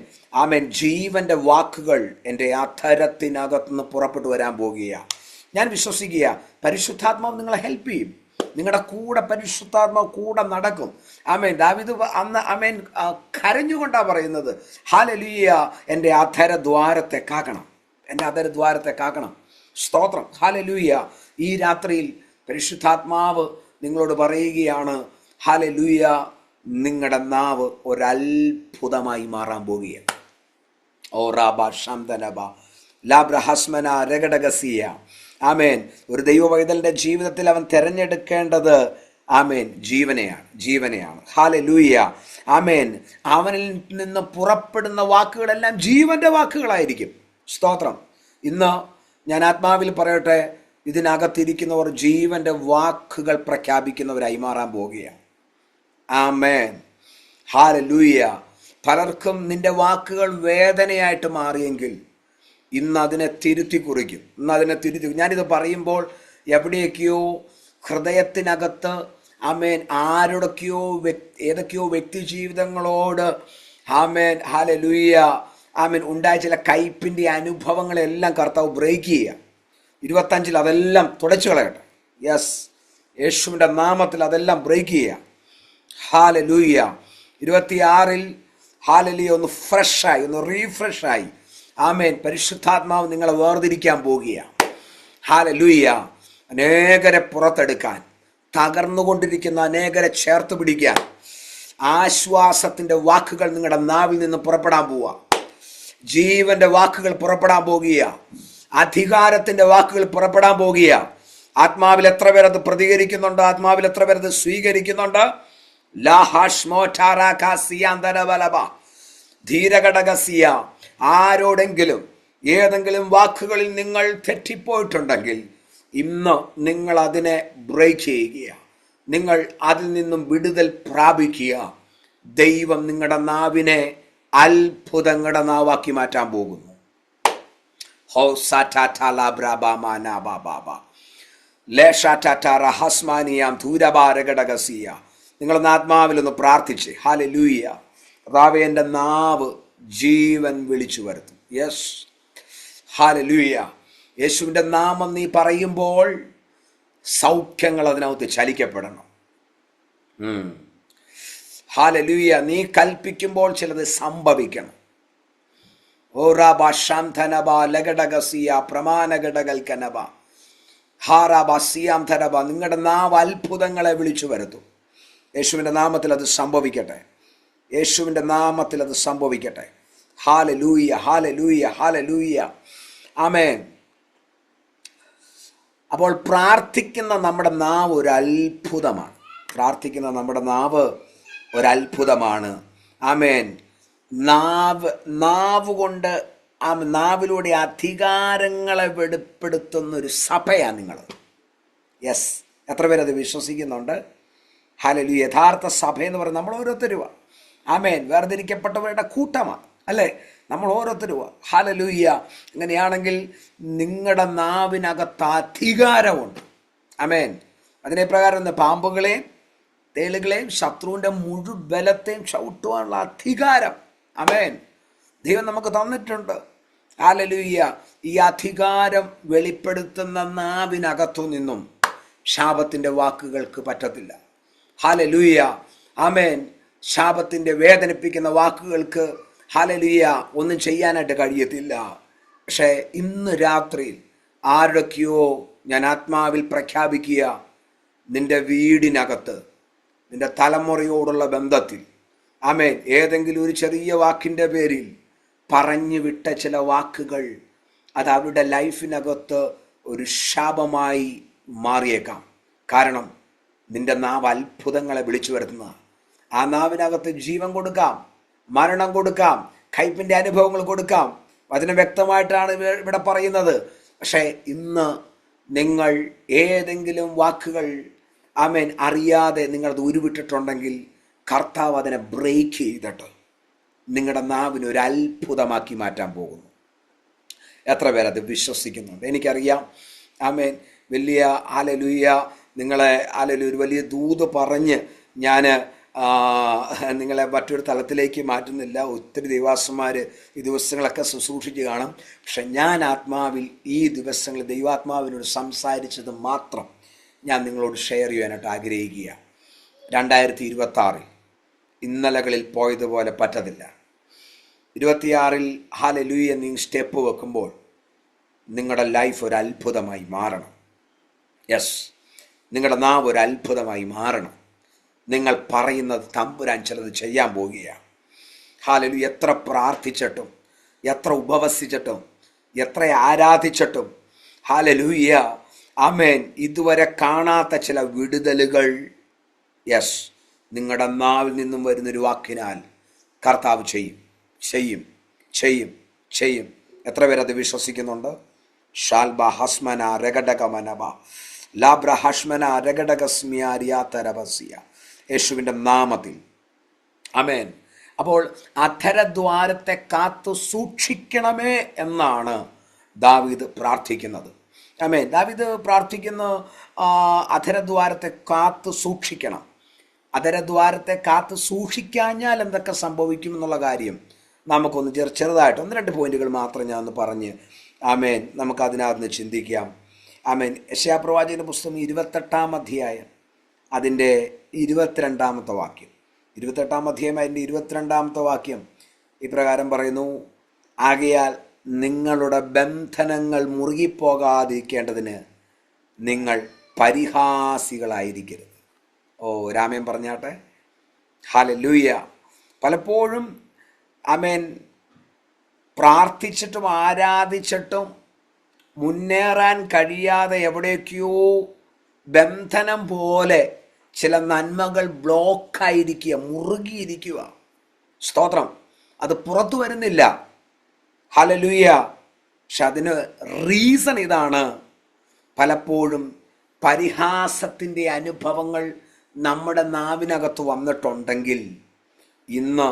ആമേൻ. ജീവൻ്റെ വാക്കുകൾ എൻ്റെ അധരത്തിനകത്തുനിന്ന് പുറപ്പെട്ടു വരാൻ പോകുകയാണ്. ഞാൻ വിശ്വസിക്കുക, പരിശുദ്ധാത്മാവ് നിങ്ങളെ ഹെൽപ്പ് ചെയ്യും. നിങ്ങളുടെ കൂടെ പരിശുദ്ധാത്മാവ് കൂടെ നടക്കും. ആമേൻ. ദാവീദ് അന്ന് ആമേൻ കരഞ്ഞുകൊണ്ടാണ് പറയുന്നത്, ഹല്ലേലൂയ, എൻ്റെ അധരദ്വാരത്തെ കാക്കണം, എൻ്റെ അധരദ്വാരത്തെ കാക്കണം. സ്തോത്രം. ഹല്ലേലൂയ. ഈ രാത്രിയിൽ പരിശുദ്ധാത്മാവ് നിങ്ങളോട് പറയുകയാണ്, ഹല്ലേലൂയ, നിങ്ങളുടെ നാവ് ഒരത്ഭുതമായി മാറാൻ പോകുകയാണ്. ഓ റാബ ശാന്തനബ ലാബ്രഹസ്മന രഗഡഗസിയ. ആമേൻ. ഒരു ദൈവവൈതലിൻ്റെ ജീവിതത്തിൽ അവൻ തിരഞ്ഞെടുക്കേണ്ടത് ആമേൻ ജീവനെയാണ്. ഹല്ലേലൂയ. ആമേൻ. അവനിൽ നിന്ന് പുറപ്പെടുന്ന വാക്കുകളെല്ലാം ജീവന്റെ വാക്കുകളായിരിക്കും. സ്തോത്രം. ഇന്ന് ഞാൻ ആത്മാവിൽ പറയട്ടെ, ഇതിനകത്തിരിക്കുന്നവർ ജീവന്റെ വാക്കുകൾ പ്രഖ്യാപിക്കുന്നവരായി മാറാൻ പോവുകയാണ്. ആമേൻ. ഹല്ലേലൂയ. പലർക്കും നിന്റെ വാക്കുകൾ വേദനയായിട്ട് മാറിയെങ്കിൽ ഇന്ന് അതിനെ തിരുത്തി കുറിക്കും. ഞാനിത് പറയുമ്പോൾ എവിടെയൊക്കെയോ ഹൃദയത്തിനകത്ത് ആമേൻ ഏതൊക്കെയോ വ്യക്തി ജീവിതങ്ങളോട് ആമേൻ ഹല്ലേലൂയ ആമേൻ ഉണ്ടായ ചില കയ്പിൻ്റെ അനുഭവങ്ങളെല്ലാം കർത്താവ് ബ്രേക്ക് ചെയ്യുക. 25 അതെല്ലാം തുടച്ചു കളയട്ടെ. യെസ്, യേശുവിൻ്റെ നാമത്തിൽ അതെല്ലാം ബ്രേക്ക് ചെയ്യുക. ഹല്ലേലൂയ. 26 ഹല്ലേലൂയ ഒന്ന് ഫ്രഷായി, ഒന്ന് റീഫ്രഷായി. ആമേൻ. പരിശുദ്ധാത്മാവ് നിങ്ങളെ വേർതിരിക്കാൻ പോകുകയാണ്. ഹല്ലേലൂയ. അനേകരെ പുറത്തെടുക്കാൻ, തകർന്നുകൊണ്ടിരിക്കുന്ന അനേകരെ ചേർത്ത് പിടിക്കാൻ ആശ്വാസത്തിൻ്റെ വാക്കുകൾ നിങ്ങളുടെ നാവിൽ നിന്ന് പുറപ്പെടാൻ പോവുക. ജീവന്റെ വാക്കുകൾ പുറപ്പെടാൻ പോകുക. അധികാരത്തിന്റെ വാക്കുകൾ പുറപ്പെടാൻ പോകുക. ആത്മാവിൽ എത്ര പേർ അത് പ്രതികരിക്കുന്നുണ്ട്? ആത്മാവിൽ എത്ര പേർ അത് സ്വീകരിക്കുന്നുണ്ട്? ധീരഘടകസിയ. ആരോടെങ്കിലും ഏതെങ്കിലും വാക്കുകളിൽ നിങ്ങൾ തെറ്റിപ്പോയിട്ടുണ്ടെങ്കിൽ ഇന്ന് നിങ്ങൾ അതിനെ ബ്രേക്ക് ചെയ്യുക. നിങ്ങൾ അതിൽ നിന്നും വിടുതൽ പ്രാപിക്കുക. ദൈവം നിങ്ങളുടെ നാവിനെ അത്ഭുതങ്ങളുടെ നാവാക്കി മാറ്റാൻ പോകുന്നു. നിങ്ങളൊന്ന് ആത്മാവിലൊന്ന് പ്രാർത്ഥിച്ച് ഹല്ലേലൂയ. കർത്താവേ, എൻ്റെ നാവ് ജീവൻ വിളിച്ചു വരുത്തും. Yes, hallelujah. യേശുവിൻ്റെ നാമം നീ പറയുമ്പോൾ സൗഖ്യങ്ങൾ അതിനകത്ത് ചലിക്കപ്പെടണം. ഹല്ലേലൂയ. നീ കൽപ്പിക്കുമ്പോൾ ചിലത് സംഭവിക്കണം. ഓറാബ ശാന്തനബ ലഗഡഗസിയ പ്രമാണഘടകൽക്കനബ ഹാറാബ സിയാം ധനബ. നിങ്ങളുടെ നാവ് അത്ഭുതങ്ങളെ വിളിച്ചു വരുത്തും. യേശുവിൻ്റെ നാമത്തിൽ അത് സംഭവിക്കട്ടെ. യേശുവിൻ്റെ നാമത്തിൽ അത് സംഭവിക്കട്ടെ. ഹല്ലേലൂയ, ഹല്ലേലൂയ, ഹല്ലേലൂയ. ആമേൻ. അപ്പോൾ പ്രാർത്ഥിക്കുന്ന നമ്മുടെ നാവ് ഒരു അത്ഭുതമാണ്. പ്രാർത്ഥിക്കുന്ന നമ്മുടെ നാവ് ഒരത്ഭുതമാണ്. ആമേൻ. നാവ് കൊണ്ട് ആ നാവിലൂടെ അധികാരങ്ങളെ വെളിപ്പെടുത്തുന്നൊരു സഭയാണ് നിങ്ങൾ. യെസ്, എത്ര പേരത് വിശ്വസിക്കുന്നുണ്ട്? ഹല്ലേലൂയ. യഥാർത്ഥ സഭ എന്ന് പറയുന്നത് നമ്മൾ ഓരോരുത്തരുമാണ്. ആമേൻ. വേർതിരിക്കപ്പെട്ടവരുടെ കൂട്ടമാണ്, അല്ലേ? നമ്മൾ ഓരോരുത്തരുമാണ്. ഹല്ലേലൂയ. അങ്ങനെയാണെങ്കിൽ നിങ്ങളുടെ നാവിനകത്ത് അധികാരമുണ്ട്. ആമേൻ. അതിനെ പ്രകാരം പാമ്പുകളെയും തേളുകളെയും ശത്രുവിൻ്റെ മുഴുബലത്തെയും ചവിട്ടുവാനുള്ള അധികാരം ആമേൻ ദൈവം നമുക്ക് തന്നിട്ടുണ്ട്. ഹല്ലേലൂയ. ഈ അധികാരം വെളിപ്പെടുത്തുന്ന നാവിനകത്തു നിന്നും ശാപത്തിൻ്റെ വാക്കുകൾക്ക് പറ്റത്തില്ല. ഹല്ലേലൂയ. ആമേൻ. ശാപത്തിൻ്റെ വേദനിപ്പിക്കുന്ന വാക്കുകൾക്ക് ഹല്ലേലൂയ ഒന്നും ചെയ്യാനായിട്ട് കഴിയത്തില്ല. പക്ഷേ ഇന്ന് രാത്രിയിൽ ആരുടെയൊക്കെയോ ഞാൻ ആത്മാവിൽ പ്രഖ്യാപിക്കുക, നിന്റെ വീടിനകത്ത്, നിന്റെ തലമുറയോടുള്ള ബന്ധത്തിൽ ആമേൻ ഏതെങ്കിലും ഒരു ചെറിയ വാക്കിൻ്റെ പേരിൽ പറഞ്ഞു വിട്ട ചില വാക്കുകൾ അത് അവരുടെ ലൈഫിനകത്ത് ഒരു ശാപമായി മാറിയേക്കാം. കാരണം നിന്റെ നാവ് അത്ഭുതങ്ങളെ വിളിച്ചു വരുത്തുന്ന ആ നാവിനകത്ത് ജീവൻ കൊടുക്കാം. മരണം കൊടുക്കാം, കയ്പിൻ്റെ അനുഭവങ്ങൾ കൊടുക്കാം. വചനം വ്യക്തമായിട്ടാണ് ഇവിടെ പറയുന്നത്. പക്ഷേ ഇന്ന് നിങ്ങൾ ഏതെങ്കിലും വാക്കുകൾ ആമേൻ അറിയാതെ നിങ്ങളത് ഉരുവിട്ടിട്ടുണ്ടെങ്കിൽ കർത്താവ് അതിനെ ബ്രേക്ക് ചെയ്തിട്ട് നിങ്ങളുടെ നാവിനെ ഒരു അത്ഭുതമാക്കി മാറ്റാൻ പോകുന്നു. എത്ര പേരത് വിശ്വസിക്കുന്നുണ്ട്? എനിക്കറിയാം. ആമേൻ. വലിയ ഹല്ലേലൂയ, നിങ്ങളെ ഹല്ലേലൂയ ഒരു വലിയ ദൂത് പറഞ്ഞ് ഞാൻ നിങ്ങളെ മറ്റൊരു തലത്തിലേക്ക് മാറ്റുന്നില്ല. ഒത്തിരി ദൈവാസന്മാർ ഈ ദിവസങ്ങളൊക്കെ ശുശ്രൂഷിച്ച് കാണും. പക്ഷെ ഞാൻ ആത്മാവിൽ ഈ ദിവസങ്ങളിൽ ദൈവാത്മാവിനോട് സംസാരിച്ചത് മാത്രം ഞാൻ നിങ്ങളോട് ഷെയർ ചെയ്യാനായിട്ട് ആഗ്രഹിക്കുക. 2026 ഇന്നലകളിൽ പോയതുപോലെ പറ്റത്തില്ല. 26 ഹല്ലേലൂയ നിങ്ങൾ സ്റ്റെപ്പ് വെക്കുമ്പോൾ നിങ്ങളുടെ ലൈഫ് ഒരു അത്ഭുതമായി മാറണം. യെസ്, നിങ്ങളുടെ നാവ് ഒരു അത്ഭുതമായി മാറണം. നിങ്ങൾ പറയുന്നത് തമ്പുരാൻ ചിലത് ചെയ്യാൻ പോകുകയാണ്. ഹല്ലേലൂയ. എത്ര പ്രാർത്ഥിച്ചിട്ടും, എത്ര ഉപവസിച്ചിട്ടും, എത്ര ആരാധിച്ചിട്ടും ഹല്ലേലൂയ ആമേൻ ഇതുവരെ കാണാത്ത ചില വിടുതലുകൾ യെസ് നിങ്ങളുടെ നാവിൽ നിന്നും വരുന്നൊരു വാക്കിനാൽ കർത്താവ് ചെയ്യും ചെയ്യും ചെയ്യും ചെയ്യും. എത്ര പേരത് വിശ്വസിക്കുന്നുണ്ട്? ഷാൽബ ഹസ്മന രഗഡകമനബ ലാബ്ര ഹഷ്മന രഗഡകസ്മിയാരിയാതരബസിയ യേശുവിൻ്റെ നാമത്തിൽ ആമേൻ. അപ്പോൾ അധരദ്വാരത്തെ കാത്തു സൂക്ഷിക്കണമേ എന്നാണ് ദാവീദ് പ്രാർത്ഥിക്കുന്നത്. ആമേൻ. ദാവീദ് പ്രാർത്ഥിക്കുന്ന അധരദ്വാരത്തെ കാത്തു സൂക്ഷിക്കണം. അധരദ്വാരത്തെ കാത്തു സൂക്ഷിക്കാഞ്ഞാൽ എന്തൊക്കെ സംഭവിക്കും എന്നുള്ള കാര്യം നമുക്കൊന്ന് ചെറുതായിട്ട് 1-2 പോയിന്റുകൾ മാത്രം ഞാൻ ഒന്ന് പറഞ്ഞ് ആമേൻ നമുക്കതിനകത്ത് നിന്ന് ചിന്തിക്കാം. ആമേൻ. യെശയ്യാപ്രവാചകന്റെ പുസ്തകം 28-ാം അധ്യായം അതിൻ്റെ 22-ാമത്തെ വാക്യം. 28-ാം അധ്യായം അതിൻ്റെ 22-ാമത്തെ വാക്യം ഇപ്രകാരം പറയുന്നു: ആകയാൽ നിങ്ങളുടെ ബന്ധനങ്ങൾ മുറുകിപ്പോകാതിരിക്കേണ്ടതിന് നിങ്ങൾ പരിഹാസികളായിരിക്കരുത്. ഓ രാമൻ പറഞ്ഞാട്ടെ. ഹല്ലേലൂയ. പലപ്പോഴും ആമേൻ പ്രാർത്ഥിച്ചിട്ടും ആരാധിച്ചിട്ടും മുന്നേറാൻ കഴിയാതെ എവിടേക്കോ ബന്ധനം പോലെ ചില നന്മകൾ ബ്ലോക്കായിരിക്കുക, മുറുകിയിരിക്കുക. സ്തോത്രം. അത് പുറത്തു വരുന്നില്ല. ഹല്ലേലൂയ. പക്ഷെ അതിന് റീസൺ ഇതാണ്. പലപ്പോഴും പരിഹാസത്തിൻ്റെ അനുഭവങ്ങൾ നമ്മുടെ നാവിനകത്ത് വന്നിട്ടുണ്ടെങ്കിൽ ഇന്ന്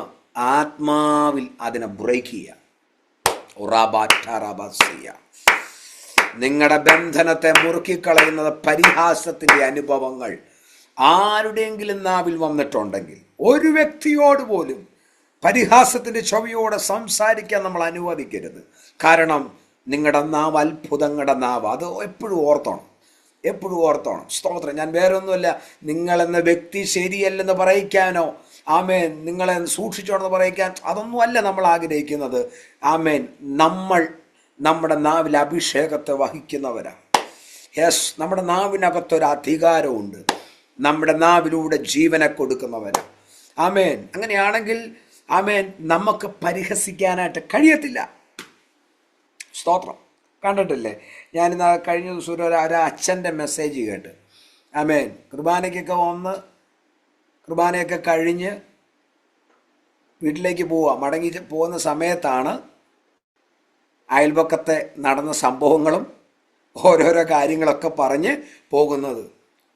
ആത്മാവിൽ അതിനെ ബ്രേക്ക് ചെയ്യുക. നിങ്ങളുടെ ബന്ധനത്തെ മുറുക്കിക്കളയുന്നത് പരിഹാസത്തിൻ്റെ അനുഭവങ്ങൾ ആരുടെയെങ്കിലും നാവിൽ വന്നിട്ടുണ്ടെങ്കിൽ ഒരു വ്യക്തിയോട് പോലും പരിഹാസത്തിൻ്റെ ചൊവ്വയോടെ സംസാരിക്കാൻ നമ്മൾ അനുവദിക്കരുത്. കാരണം നിങ്ങളുടെ നാവ് അത്ഭുതങ്ങളുടെ നാവ്. അത് എപ്പോഴും ഓർത്തോണം, എപ്പോഴും ഓർത്തോണം. സ്തോത്രം. ഞാൻ വേറെ ഒന്നുമല്ല, നിങ്ങളെന്ന വ്യക്തി ശരിയല്ലെന്ന് പറയിക്കാനോ ആമേൻ നിങ്ങളെ സൂക്ഷിച്ചോണെന്ന് പറയിക്കാൻ അതൊന്നുമല്ല നമ്മൾ ആഗ്രഹിക്കുന്നത്. ആമേൻ. നമ്മൾ നമ്മുടെ നാവിൽ അഭിഷേകത്തെ വഹിക്കുന്നവരാണ്. യെസ്, നമ്മുടെ നാവിനകത്തൊരു അധികാരമുണ്ട്. നമ്മുടെ നാവിലൂടെ ജീവനെ കൊടുക്കുന്നവരാണ്. ആമേൻ. അങ്ങനെയാണെങ്കിൽ ആമേൻ നമുക്ക് പരിഹസിക്കാനായിട്ട് കഴിയത്തില്ല. സ്തോത്രം. കണ്ടിട്ടില്ലേ? ഞാനിന്ന് കഴിഞ്ഞ ദിവസം ഒരു അച്ഛൻ്റെ മെസ്സേജ് കേട്ട്. ആമേൻ. കുർബാനയ്ക്കൊക്കെ വന്ന് കുർബാനയൊക്കെ കഴിഞ്ഞ് വീട്ടിലേക്ക് മടങ്ങി പോകുന്ന സമയത്താണ് അയൽപക്കത്തെ നടന്ന സംഭവങ്ങളും ഓരോരോ കാര്യങ്ങളൊക്കെ പറഞ്ഞ് പോകുന്നത്.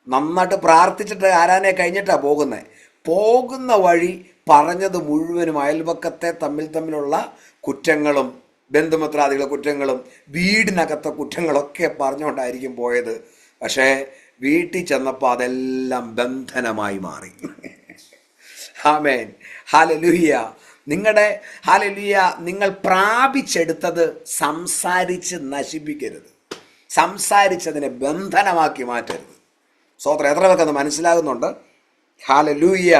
നന്നായിട്ട് പ്രാർത്ഥിച്ചിട്ട് ആരാധന കഴിഞ്ഞിട്ടാണ് പോകുന്നത്. പോകുന്ന വഴി പറഞ്ഞത് മുഴുവനും അയൽപക്കത്തെ തമ്മിലുള്ള കുറ്റങ്ങളും ബന്ധുമിത്രാദികളുടെ കുറ്റങ്ങളും വീടിനകത്തെ കുറ്റങ്ങളൊക്കെ പറഞ്ഞുകൊണ്ടായിരിക്കും പോയത്. പക്ഷേ വീട്ടിൽ ചെന്നപ്പോൾ അതെല്ലാം ബന്ധനമായി മാറി. ആമേൻ. ഹല്ലേലൂയ. ഹല്ലേലൂയ. നിങ്ങൾ പ്രാപിച്ചെടുത്തത് സംസാരിച്ച് നശിപ്പിക്കരുത്. സംസാരിച്ചതിനെ ബന്ധനമാക്കി മാറ്റരുത്. സ്തോത്രം. എത്ര പേർക്കത് മനസ്സിലാകുന്നുണ്ട്? ഹല്ലേലൂയ.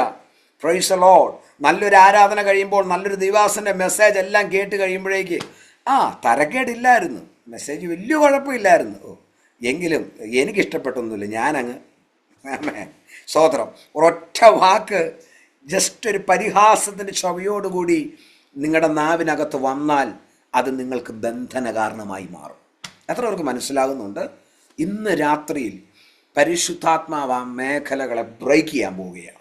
Praise the Lord. നല്ലൊരു ആരാധന കഴിയുമ്പോൾ, നല്ലൊരു ദൈവാസൻ്റെ മെസ്സേജ് എല്ലാം കേട്ട് കഴിയുമ്പോഴേക്ക് തരക്കേടില്ലായിരുന്നു, മെസ്സേജ് വലിയ കുഴപ്പമില്ലായിരുന്നു. എങ്കിലും എനിക്കിഷ്ടപ്പെട്ടൊന്നുമില്ല, ഞാനങ്ങ് സ്തോത്രം ഒരൊറ്റ വാക്ക് ജസ്റ്റ് ഒരു പരിഹാസത്തിൻ്റെ ചൊവ്വയോടുകൂടി നിങ്ങളുടെ നാവിനകത്ത് വന്നാൽ അത് നിങ്ങൾക്ക് ബന്ധന കാരണമായി മാറും. എത്ര പേർക്ക് മനസ്സിലാകുന്നുണ്ട്? ഇന്ന് രാത്രിയിൽ പരിശുദ്ധാത്മാവ് ആ മേഖലകളെ ബ്രേക്ക് ചെയ്യാൻ പോവുകയാണ്.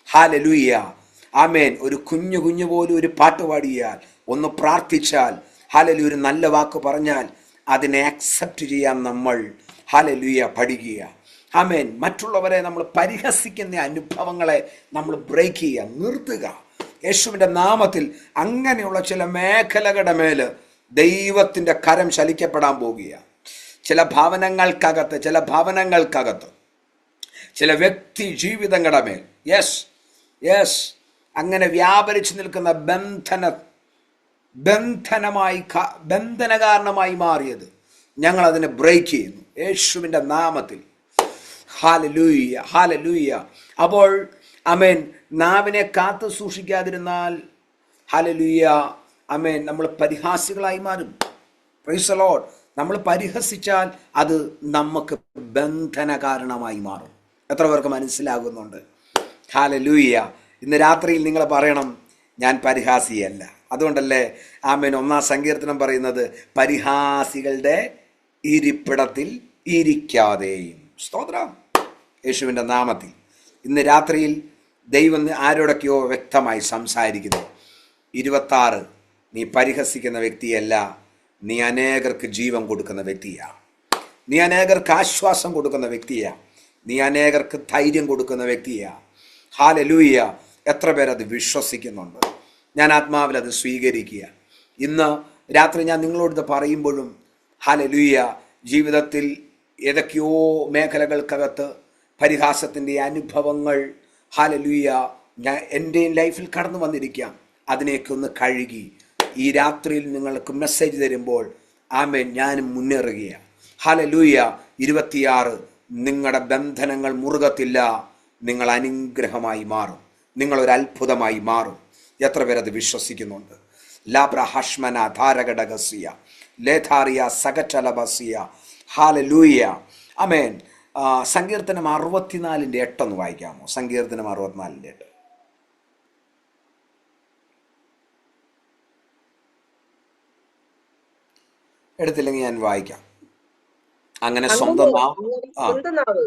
ഹല്ലേലൂയ. ആമേൻ, ഒരു കുഞ്ഞു പോലും ഒരു പാട്ട് പാടിയാൽ, ഒന്ന് പ്രാർത്ഥിച്ചാൽ, ഹല്ലേലൂയ, ഒരു നല്ല വാക്ക് പറഞ്ഞാൽ അതിനെ അക്സെപ്റ്റ് ചെയ്യാൻ നമ്മൾ ഹല്ലേലൂയ പഠിക്കുക. ആമേൻ. മറ്റുള്ളവരെ നമ്മൾ പരിഹസിക്കുന്ന അനുഭവങ്ങളെ നമ്മൾ ബ്രേക്ക് ചെയ്യുക, നിർത്തുക യേശുവിൻ്റെ നാമത്തിൽ. അങ്ങനെയുള്ള ചില മേഖലകളുടെ മേൽ ദൈവത്തിൻ്റെ കരം ചലിക്കപ്പെടാൻ പോകുക. ചില ഭവനങ്ങൾക്കകത്ത് ചില വ്യക്തി ജീവിതങ്ങളുടെ മേൽ യെസ് അങ്ങനെ വ്യാപരിച്ചു നിൽക്കുന്ന ബന്ധന കാരണമായി മാറിയത് ഞങ്ങൾ അതിനെ ബ്രേക്ക് ചെയ്യുന്നു യേശുവിൻ്റെ നാമത്തിൽ. Hallelujah, hallelujah. അപ്പോൾ ആമേൻ, നാവിനെ കാത്തു സൂക്ഷിക്കാതിരുന്നാൽ ഹല്ലേലൂയ, ആമേൻ, നമ്മൾ പരിഹാസികളായി മാറും. Praise the Lord. നമ്മൾ പരിഹസിച്ചാൽ അത് നമുക്ക് ബന്ധന കാരണമായി മാറും. എത്ര പേർക്ക് മനസ്സിലാകുന്നുണ്ട്? ഹല്ലേലൂയ. ഇന്ന് രാത്രിയിൽ നിങ്ങൾ പറയണം, ഞാൻ പരിഹാസിയല്ല. അതുകൊണ്ടല്ലേ ആമേൻ 1-ാം സങ്കീർത്തനം പറയുന്നത്, പരിഹാസികളുടെ ഇരിപ്പിടത്തിൽ ഇരിക്കാതെയും. സ്തോത്രം യേശുവിൻ്റെ നാമത്തിൽ. ഇന്ന് രാത്രിയിൽ ദൈവം ആരോടൊക്കെയോ വ്യക്തമായി സംസാരിക്കുന്നു. 26, നീ പരിഹസിക്കുന്ന വ്യക്തിയല്ല, നീ അനേകർക്ക് ജീവൻ കൊടുക്കുന്ന വ്യക്തിയാണ്. നീ അനേകർക്ക് ആശ്വാസം കൊടുക്കുന്ന വ്യക്തിയാണ്. നീ അനേകർക്ക് ധൈര്യം കൊടുക്കുന്ന വ്യക്തിയാണ്. ഹല്ലേലൂയ. എത്ര പേരത് വിശ്വസിക്കുന്നുണ്ട്? ഞാൻ ആത്മാവിൽ അത് സ്വീകരിക്കുക. ഇന്ന് രാത്രി ഞാൻ നിങ്ങളോട് പറയുമ്പോഴും ഹല്ലേലൂയ, ജീവിതത്തിൽ ഏതൊക്കെയോ മേഖലകൾക്കകത്ത് പരിഹാസത്തിൻ്റെ അനുഭവങ്ങൾ ഹല്ലേലൂയ ഞാൻ എൻ്റെയും ലൈഫിൽ കടന്നു വന്നിരിക്കാം. അതിനെയൊക്കെ ഒന്ന് കഴുകി ഈ രാത്രിയിൽ നിങ്ങൾക്ക് മെസ്സേജ് തരുമ്പോൾ ആമേൻ ഞാനും മുന്നേറുകയാണ്. ഹല്ലേലൂയ. 26, നിങ്ങളുടെ ബന്ധനങ്ങൾ മുറുകത്തില്ല, നിങ്ങൾ അനുഗ്രഹമായി മാറും, നിങ്ങളൊരു അത്ഭുതമായി മാറും. എത്ര പേരത് വിശ്വസിക്കുന്നുണ്ട്? ലാബ്ര ഹഷ്മന ധാരകടകസിയ ലേഥാറിയ സകറ്റലബസിയ. ഹല്ലേലൂയ. ആമേൻ. സങ്കീർത്തനം 64:8 ഒന്ന് വായിക്കാമോ? സങ്കീർത്തനം 64:8. എടുത്തില്ലെങ്കിൽ ഞാൻ വായിക്കാം. അങ്ങനെ സ്വന്തം നാവ്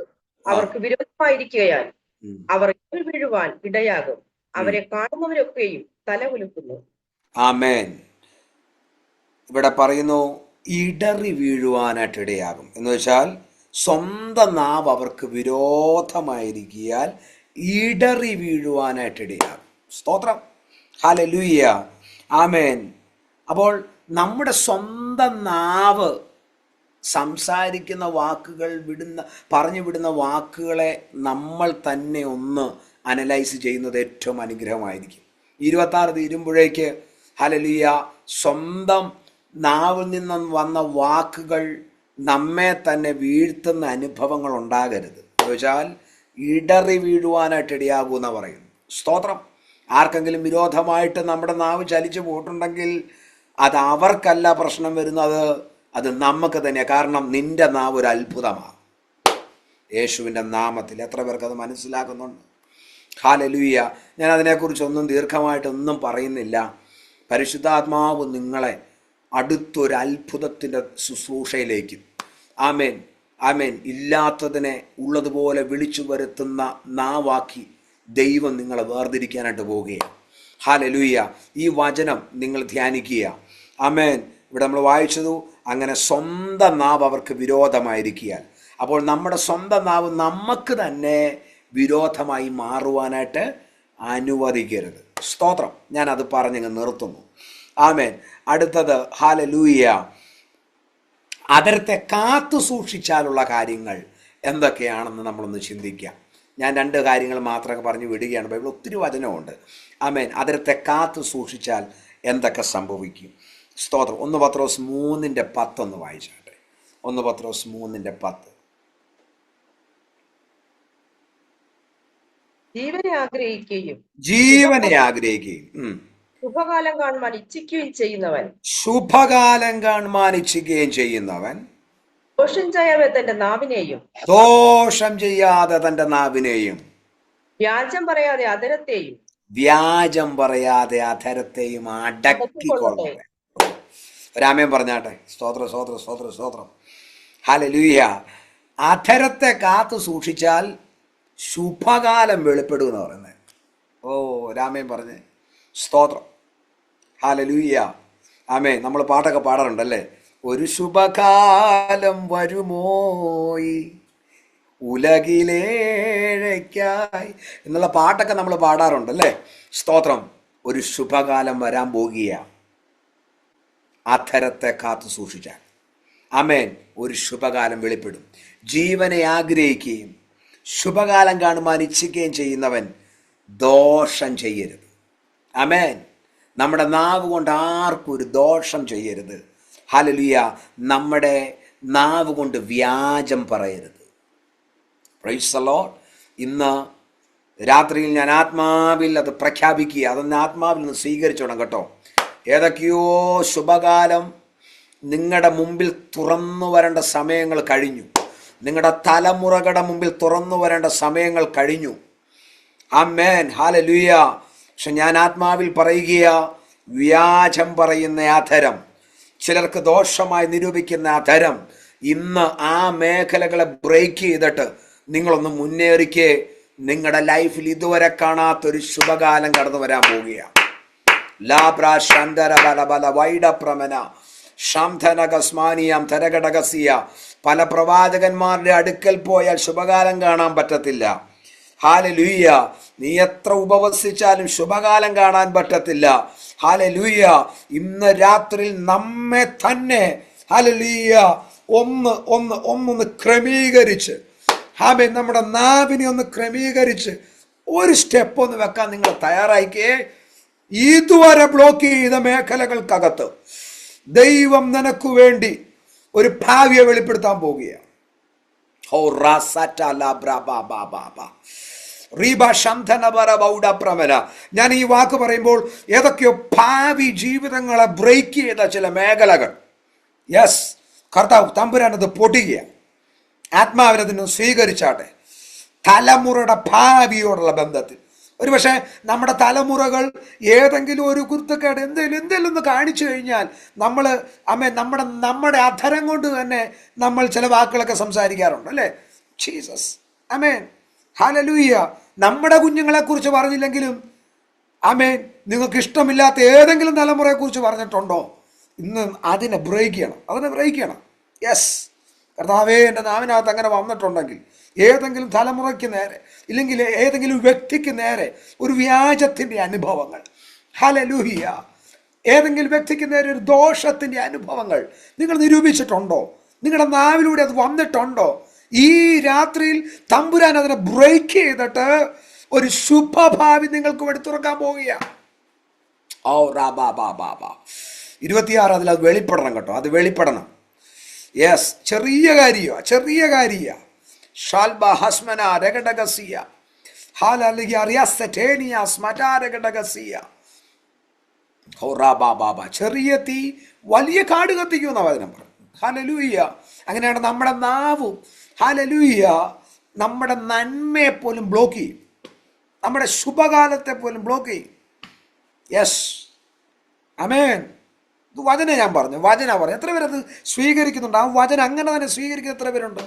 അവർക്ക് വിരോധമായിരിക്കുകയാൽ അവർ വീഴുവാൻ ഇടയാകും. അവരെ കാണുന്നവരൊക്കെയും തല കുലുക്കുന്നു. ആമേൻ. ഇവിടെ പറയുന്നു ഇടറി വീഴുവാനായിട്ട് ഇടയാകും എന്ന് വെച്ചാൽ സ്വന്തം നാവ് അവർക്ക് വിരോധമായിരിക്കിയാൽ ഇടറി വീഴുവാനായിട്ട് ഇടയാകും. സ്തോത്രം. ഹല്ലേലൂയ. ആമേൻ. അപ്പോൾ നമ്മുടെ സ്വന്തം നാവ് സംസാരിക്കുന്ന വാക്കുകൾ പറഞ്ഞു വിടുന്ന വാക്കുകളെ നമ്മൾ തന്നെ ഒന്ന് അനലൈസ് ചെയ്യുന്നത് ഏറ്റവും അനുഗ്രഹമായിരിക്കും. 26 തീരുമ്പോഴേക്ക് ഹല്ലേലൂയ, സ്വന്തം നാവിൽ നിന്നും വന്ന വാക്കുകൾ നമ്മെ തന്നെ വീഴ്ത്തുന്ന അനുഭവങ്ങൾ ഉണ്ടാകരുത്. എന്ന് വെച്ചാൽ ഇടറി വീഴുവാനായിട്ട് ഇടയാകുമെന്ന് പറയുന്നു. സ്തോത്രം. ആർക്കെങ്കിലും വിരോധമായിട്ട് നമ്മുടെ നാവ് ചലിച്ചു പോയിട്ടുണ്ടെങ്കിൽ അത് അവർക്കല്ല പ്രശ്നം വരുന്നത്, അത് നമുക്ക് തന്നെയാണ്. കാരണം നിന്റെ നാവ് ഒരു അത്ഭുതമാണ് യേശുവിൻ്റെ നാമത്തിൽ. എത്ര പേർക്ക് അത് മനസ്സിലാക്കുന്നുണ്ട്? ഹല്ലേലൂയ. ഞാൻ അതിനെക്കുറിച്ചൊന്നും ദീർഘമായിട്ടൊന്നും പറയുന്നില്ല. പരിശുദ്ധാത്മാവ് നിങ്ങളെ അടുത്തൊരു അത്ഭുതത്തിൻ്റെ ശുശ്രൂഷയിലേക്ക് ആമേൻ ആമേൻ ഇല്ലാത്തതിനെ ഉള്ളതുപോലെ വിളിച്ചു വരുത്തുന്ന നാവാക്കി ദൈവം നിങ്ങളെ വേർതിരിക്കാനായിട്ട് പോവുകയാണ്. ഹല്ലേലൂയ. ഈ വചനം നിങ്ങൾ ധ്യാനിക്കുക. ആമേൻ. ഇവിടെ നമ്മൾ വായിച്ചതു അങ്ങനെ സ്വന്തം നാവ് അവർക്ക് വിരോധമായിരിക്കിയാൽ. അപ്പോൾ നമ്മുടെ സ്വന്തം നാവ് നമുക്ക് തന്നെ വിരോധമായി മാറുവാനായിട്ട് അനുവദിക്കരുത്. സ്തോത്രം. ഞാനത് പറഞ്ഞങ്ങ് നിർത്തുന്നു. ആമേൻ. അടുത്തത് ഹല്ലേലൂയ, അതരത്തെ കാത്തു സൂക്ഷിച്ചാലുള്ള കാര്യങ്ങൾ എന്തൊക്കെയാണെന്ന് നമ്മളൊന്ന് ചിന്തിക്കാം. ഞാൻ 2 കാര്യങ്ങൾ മാത്രമേ പറഞ്ഞു വിടുകയാണ്. ബൈബിൾ ഒത്തിരി വചനമുണ്ട്. ആമേൻ. അതരത്തെ കാത്തു സൂക്ഷിച്ചാൽ എന്തൊക്കെ സംഭവിക്കും? സ്തോത്രം. 1 പത്രോസ് 3:10 ഒന്ന് വായിച്ചാട്ടെ. 1 പത്രോസ് 3:10. ജീവനെ ആഗ്രഹിക്കുകയും ശുഭകാലം കാണുവാൻ ഇച്ഛിക്കുകയും ചെയ്യുന്നവൻ ദോഷം ചെയ്യാതെ തന്റെ നാവിനെയും വ്യാജം പറയാതെ അധരത്തെയും അടക്കിക്കൊള്ളട്ടെ. രാമൻ പറഞ്ഞാട്ടെ. സ്തോത്രം, സ്തോത്രം, സ്തോത്രം, സ്തോത്രം. ഹല്ലേലൂയ. അധരത്തെ കാത്തു സൂക്ഷിച്ചാൽ ശുഭകാലം വെളിപ്പെടുമെന്ന് പറയുന്നത്. ഓ രാമേൻ പറഞ്ഞേ സ്തോത്രം. ഹല്ലേലൂയ. ആമേൻ. നമ്മൾ പാട്ടൊക്കെ പാടാറുണ്ടല്ലേ, ഒരു ശുഭകാലം വരുമോയി ഉലകിലേഴയ്ക്കായി എന്നുള്ള പാട്ടൊക്കെ നമ്മൾ പാടാറുണ്ടല്ലേ. സ്തോത്രം. ഒരു ശുഭകാലം വരാൻ പോകുക, അധരത്തെ കാത്തു സൂക്ഷിച്ചാൽ. ആമേൻ. ഒരു ശുഭകാലം വെളിപ്പെടും. ജീവനെ ആഗ്രഹിക്കുകയും ശുഭകാലം കാണുവാൻ ഇച്ഛിക്കുകയും ചെയ്യുന്നവൻ ദോഷം ചെയ്യരുത്. ആമേൻ. നമ്മുടെ നാവ് കൊണ്ട് ആർക്കും ഒരു ദോഷം ചെയ്യരുത്. ഹല്ലേലൂയ. നമ്മുടെ നാവ് കൊണ്ട് വ്യാജം പറയരുത്. Praise the Lord. ഇന്ന് രാത്രിയിൽ ഞാൻ ആത്മാവിൽ അത് പ്രഖ്യാപിക്കുക. അതൊന്ന് ആത്മാവിൽ നിന്ന് സ്വീകരിച്ചോണം കേട്ടോ. ഏതൊക്കെയോ ശുഭകാലം നിങ്ങളുടെ മുമ്പിൽ തുറന്നു വരേണ്ട സമയങ്ങൾ കഴിഞ്ഞു. നിങ്ങളുടെ തലമുറകളുടെ മുമ്പിൽ തുറന്നു വരേണ്ട സമയങ്ങൾ കഴിഞ്ഞു. ആമേൻ. ഹല്ലേലൂയ. പക്ഷെ ഞാൻ ആത്മാവിൽ പറയുക, വ്യാജം പറയുന്ന അധരം, ചിലർക്ക് ദോഷമായി നിരൂപിക്കുന്ന അധരം, ഇന്ന് ആ മേഖലകളെ ബ്രേക്ക് ചെയ്തിട്ട് നിങ്ങളൊന്ന് മുന്നേറിക്കേ. നിങ്ങളുടെ ലൈഫിൽ ഇതുവരെ കാണാത്തൊരു ശുഭകാലം കടന്നു വരാൻ പോവുകയാണ്. ലാബ്ര ശന്തര ബല ബല വൈഡപ്രമന ശംധനകസ്മാനിയം തരകടകസിയ. പല പ്രവാചകന്മാരുടെ അടുക്കൽ പോയാൽ ശുഭകാലം കാണാൻ പറ്റത്തില്ല. ഹല്ലേലൂയ. നീ എത്ര ഉപവസിച്ചാലും ശുഭകാലം കാണാൻ പറ്റത്തില്ല. ഹല്ലേലൂയ. ഇന്ന് രാത്രിയിൽ നമ്മെ തന്നെ ഹല്ലേലൂയ ഒന്നൊന്ന് ക്രമീകരിച്ച്, ആമേൻ, നമ്മുടെ നാവിനെ ഒന്ന് ക്രമീകരിച്ച് ഒരു സ്റ്റെപ്പ് ഒന്ന് വെക്കാൻ നിങ്ങൾ തയ്യാറായിക്കേ. ഇതുവരെ ബ്ലോക്ക് ചെയ്ത മേഖലകൾക്കകത്ത് ദൈവം നിനക്ക് വേണ്ടി ഒരു ഭാവിയെ വെളിപ്പെടുത്താൻ പോവുകയാണ്. ഞാൻ ഈ വാക്ക് പറയുമ്പോൾ ഏതൊക്കെയോ ഭാവി ജീവിതങ്ങളെ ബ്രേക്ക് ചെയ്ത ചില മേഖലകൾ, യെസ്, കർത്താവ് തമ്പുരാനത് പൊട്ടുക. ആത്മാവിനതിന് സ്വീകരിച്ചാട്ടെ. തലമുറയുടെ ഭാവിയോടുള്ള ബന്ധത്തിൽ ഒരുപക്ഷെ നമ്മുടെ തലമുറകൾ ഏതെങ്കിലും ഒരു കുരുത്തക്കേട് എന്തെങ്കിലും ഒന്ന് കാണിച്ചു കഴിഞ്ഞാൽ നമ്മൾ നമ്മുടെ അധരം കൊണ്ട് തന്നെ നമ്മൾ ചില വാക്കുകളൊക്കെ സംസാരിക്കാറുണ്ട് അല്ലേ. ജീസസ്. ആമേൻ. ഹല്ലേലൂയ. നമ്മുടെ കുഞ്ഞുങ്ങളെ കുറിച്ച് പറഞ്ഞില്ലെങ്കിലും ആമേൻ, നിങ്ങൾക്ക് ഇഷ്ടമില്ലാത്ത ഏതെങ്കിലും തലമുറയെ കുറിച്ച് പറഞ്ഞിട്ടുണ്ടോ? ഇന്ന് അതിനെ ബ്രേക്ക് ചെയ്യണം. യെസ് കർത്താവേ, എൻ്റെ നാവിനകത്ത് അങ്ങനെ വന്നിട്ടുണ്ടെങ്കിൽ ഏതെങ്കിലും തലമുറയ്ക്ക് നേരെ ഇല്ലെങ്കിൽ ഏതെങ്കിലും വ്യക്തിക്ക് നേരെ ഒരു വ്യാജത്തിൻ്റെ അനുഭവങ്ങൾ, ഹല്ലേലൂയ, ഏതെങ്കിലും വ്യക്തിക്ക് നേരെ ഒരു ദോഷത്തിൻ്റെ അനുഭവങ്ങൾ നിങ്ങൾ നിരൂപിച്ചിട്ടുണ്ടോ? നിങ്ങളുടെ നാവിലൂടെ അത് വന്നിട്ടുണ്ടോ? ഈ രാത്രിയിൽ തമ്പുരാൻ അതിനെ ബ്രേക്ക് ചെയ്തിട്ട് ഒരു ശുഭഭാവി നിങ്ങൾക്ക് വേണ്ടി തുറക്കാൻ പോവുകയാണ്. 26 അതിലത് വെളിപ്പെടണം കേട്ടോ. അത് വെളിപ്പെടണം. യെസ്. ചെറിയ കാര്യ ഷാൽബ ഹസ്മന രഗഡഗസിയ ഹാലലിയ റിയസ്തേനിയ സ്മറ്റാ രഗഡഗസിയ. ചെറിയ തീ വലിയ കാട് കത്തിക്കുന്ന വചനം പറഞ്ഞു. ഹല്ലേലൂയ. അങ്ങനെയാണ് നമ്മുടെ നാവും ഹല്ലേലൂയ നമ്മുടെ നന്മയെ പോലും ബ്ലോക്ക് ചെയ്യും, നമ്മുടെ ശുഭകാലത്തെ പോലും ബ്ലോക്ക് ചെയ്യും. യെസ്. ആമേൻ. ഇത് വചനം ഞാൻ പറഞ്ഞു. എത്ര പേരത് സ്വീകരിക്കുന്നുണ്ട്? ആ വചനം അങ്ങനെ തന്നെ സ്വീകരിക്കുന്ന എത്ര പേരുണ്ട്?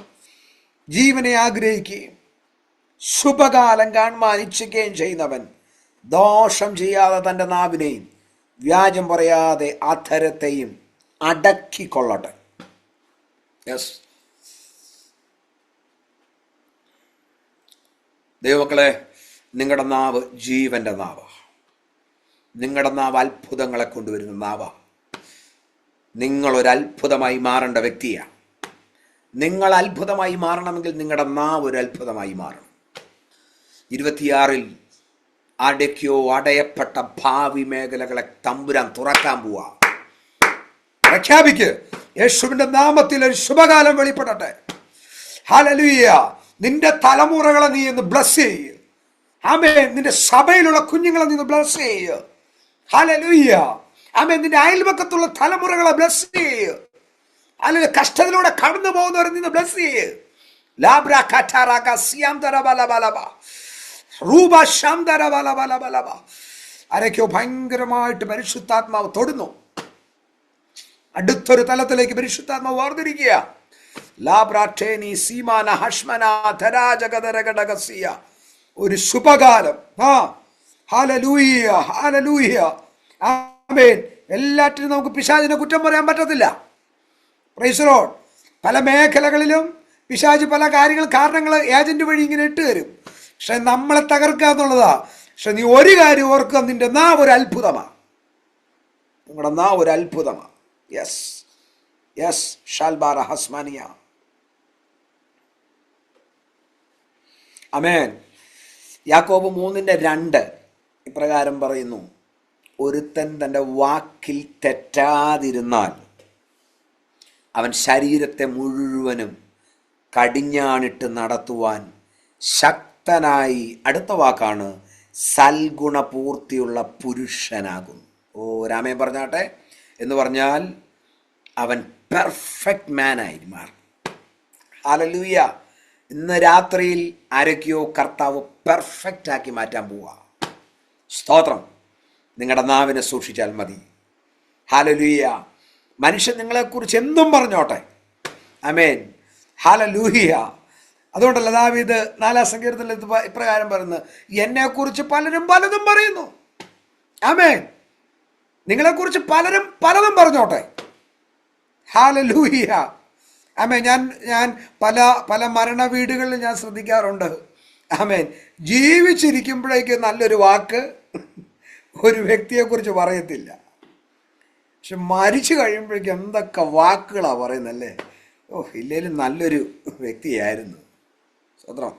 ജീവനെ ആഗ്രഹിക്കുകയും ശുഭകാലം കാണുവാൻ ഇച്ഛിക്കുകയും ചെയ്യുന്നവൻ ദോഷം ചെയ്യാതെ തൻ്റെ നാവിനെയും വ്യാജം പറയാതെ അധരത്തെയും അടക്കിക്കൊള്ളട്ടെ. യെസ്. ദൈവമക്കളെ, നിങ്ങളുടെ നാവ് ജീവന്റെ നാവ്. നിങ്ങളുടെ നാവ് അത്ഭുതങ്ങളെ കൊണ്ടുവരുന്ന നാവ. നിങ്ങളൊരു അത്ഭുതമായി മാറേണ്ട വ്യക്തിയാണ്. നിങ്ങൾ അത്ഭുതമായി മാറണമെങ്കിൽ നിങ്ങളുടെ നാവ് ഒരു അത്ഭുതമായി മാറണം. 26 അടയപ്പെട്ട ഭാവി മേഖലകളെ തമ്പുരാൻ തുറക്കാൻ പോവാ. പ്രഖ്യാപിക്ക്, യേശുവിന്റെ നാമത്തിൽ ഒരു ശുഭകാലം വെളിപ്പെടട്ടെ. ഹല്ലേലൂയ. നിന്റെ തലമുറകളെ നീ ഒന്ന് ബ്ലസ് ചെയ്യുക. ആമേൻ. നിന്റെ സഭയിലുള്ള കുഞ്ഞുങ്ങളെ നീ ബ്ലസ് ചെയ്യുക. ഹല്ലേലൂയ. ആമേൻ. നിന്റെ അയൽപക്കത്തുള്ള തലമുറകളെ ബ്ലസ് ചെയ്യുക. അല്ലെങ്കിൽ കഷ്ടത്തിലൂടെ കടന്നു പോകുന്നവരെ നിന്ന് ബ്ലസ് ചെയ്യുക. ആരൊക്കെയോ ഭയങ്കരമായിട്ട് പരിശുദ്ധാത്മാവ് തൊടുന്നു. അടുത്തൊരു തലത്തിലേക്ക് പരിശുദ്ധാത്മാവ് വേർതിരിക്കുക. ഒരു ശുഭകാലം. ഹല്ലേലൂയ, ഹല്ലേലൂയ. ആമേൻ. എല്ലാറ്റിനും നമുക്ക് പിശാചിനെ കുറ്റം പറയാൻ പറ്റത്തില്ല. Praise the Lord. പല മേഖലകളിലും പിശാച് പല കാര്യങ്ങൾ കാരണങ്ങൾ ഏജന്റ് വഴി ഇങ്ങനെ ഇട്ട് തരും. പക്ഷെ നമ്മളെ തകർക്കുക എന്നുള്ളതാ. പക്ഷെ നീ ഒരു കാര്യം ഓർക്കുക, നിന്റെ നാവ് ഒരു അത്ഭുതമാണ്. നിങ്ങളുടെ നാവ് ഒരു അത്ഭുതമാണ്. Yes yes. ഷാൽബാറ ഹസ്മാനിയ. ആമേൻ. യാക്കോബ് 3:2 ഇപ്രകാരം പറയുന്നു, ഒരുത്തൻ തൻ്റെ വാക്കിൽ തെറ്റാതിരുന്നാൽ അവൻ ശരീരത്തെ മുഴുവനും കടിഞ്ഞാണിട്ട് നടത്തുവാൻ ശക്തനായി, അടുത്ത വാക്കാണ്, സൽഗുണപൂർത്തിയുള്ള പുരുഷനാകും. ഓ രാമേ പറഞ്ഞാട്ടെ. എന്ന് പറഞ്ഞാൽ അവൻ പെർഫെക്റ്റ് മാനായി മാറും. ഹല്ലേലൂയ. ഇന്ന് രാത്രിയിൽ ആരൊക്കെയോ കർത്താവ് പെർഫെക്റ്റ് ആക്കി മാറ്റാൻ പോവുക. സ്തോത്രം. നിങ്ങളുടെ നാവിനെ സൂക്ഷിച്ചാൽ മതി. ഹല്ലേലൂയ. മനുഷ്യൻ നിങ്ങളെക്കുറിച്ച് എന്തും പറഞ്ഞോട്ടെ. ആമേൻ. ഹല്ലേലൂയ. അതുകൊണ്ടല്ല ദാവീദ് 4-ാം സങ്കീർത്തനത്തിൽ ഇപ്രകാരം പറയുന്നത്, എന്നെക്കുറിച്ച് പലരും പലതും പറയുന്നു. ആമേൻ. നിങ്ങളെക്കുറിച്ച് പലരും പലതും പറഞ്ഞോട്ടെ. ഹല്ലേലൂയ. ആമേൻ. ഞാൻ പല മരണ വീടുകളിൽ ഞാൻ ശ്രദ്ധിക്കാറുണ്ട്. ആമേൻ. ജീവിച്ചിരിക്കുമ്പോഴേക്ക് നല്ലൊരു വാക്ക് ഒരു വ്യക്തിയെക്കുറിച്ച് പറയത്തില്ല. പക്ഷെ മരിച്ചു കഴിയുമ്പോഴേക്കും എന്തൊക്കെ വാക്കുകളാണ് പറയുന്നല്ലേ. ഓ, ഇല്ലേലും നല്ലൊരു വ്യക്തിയായിരുന്നു. സ്തോത്രം,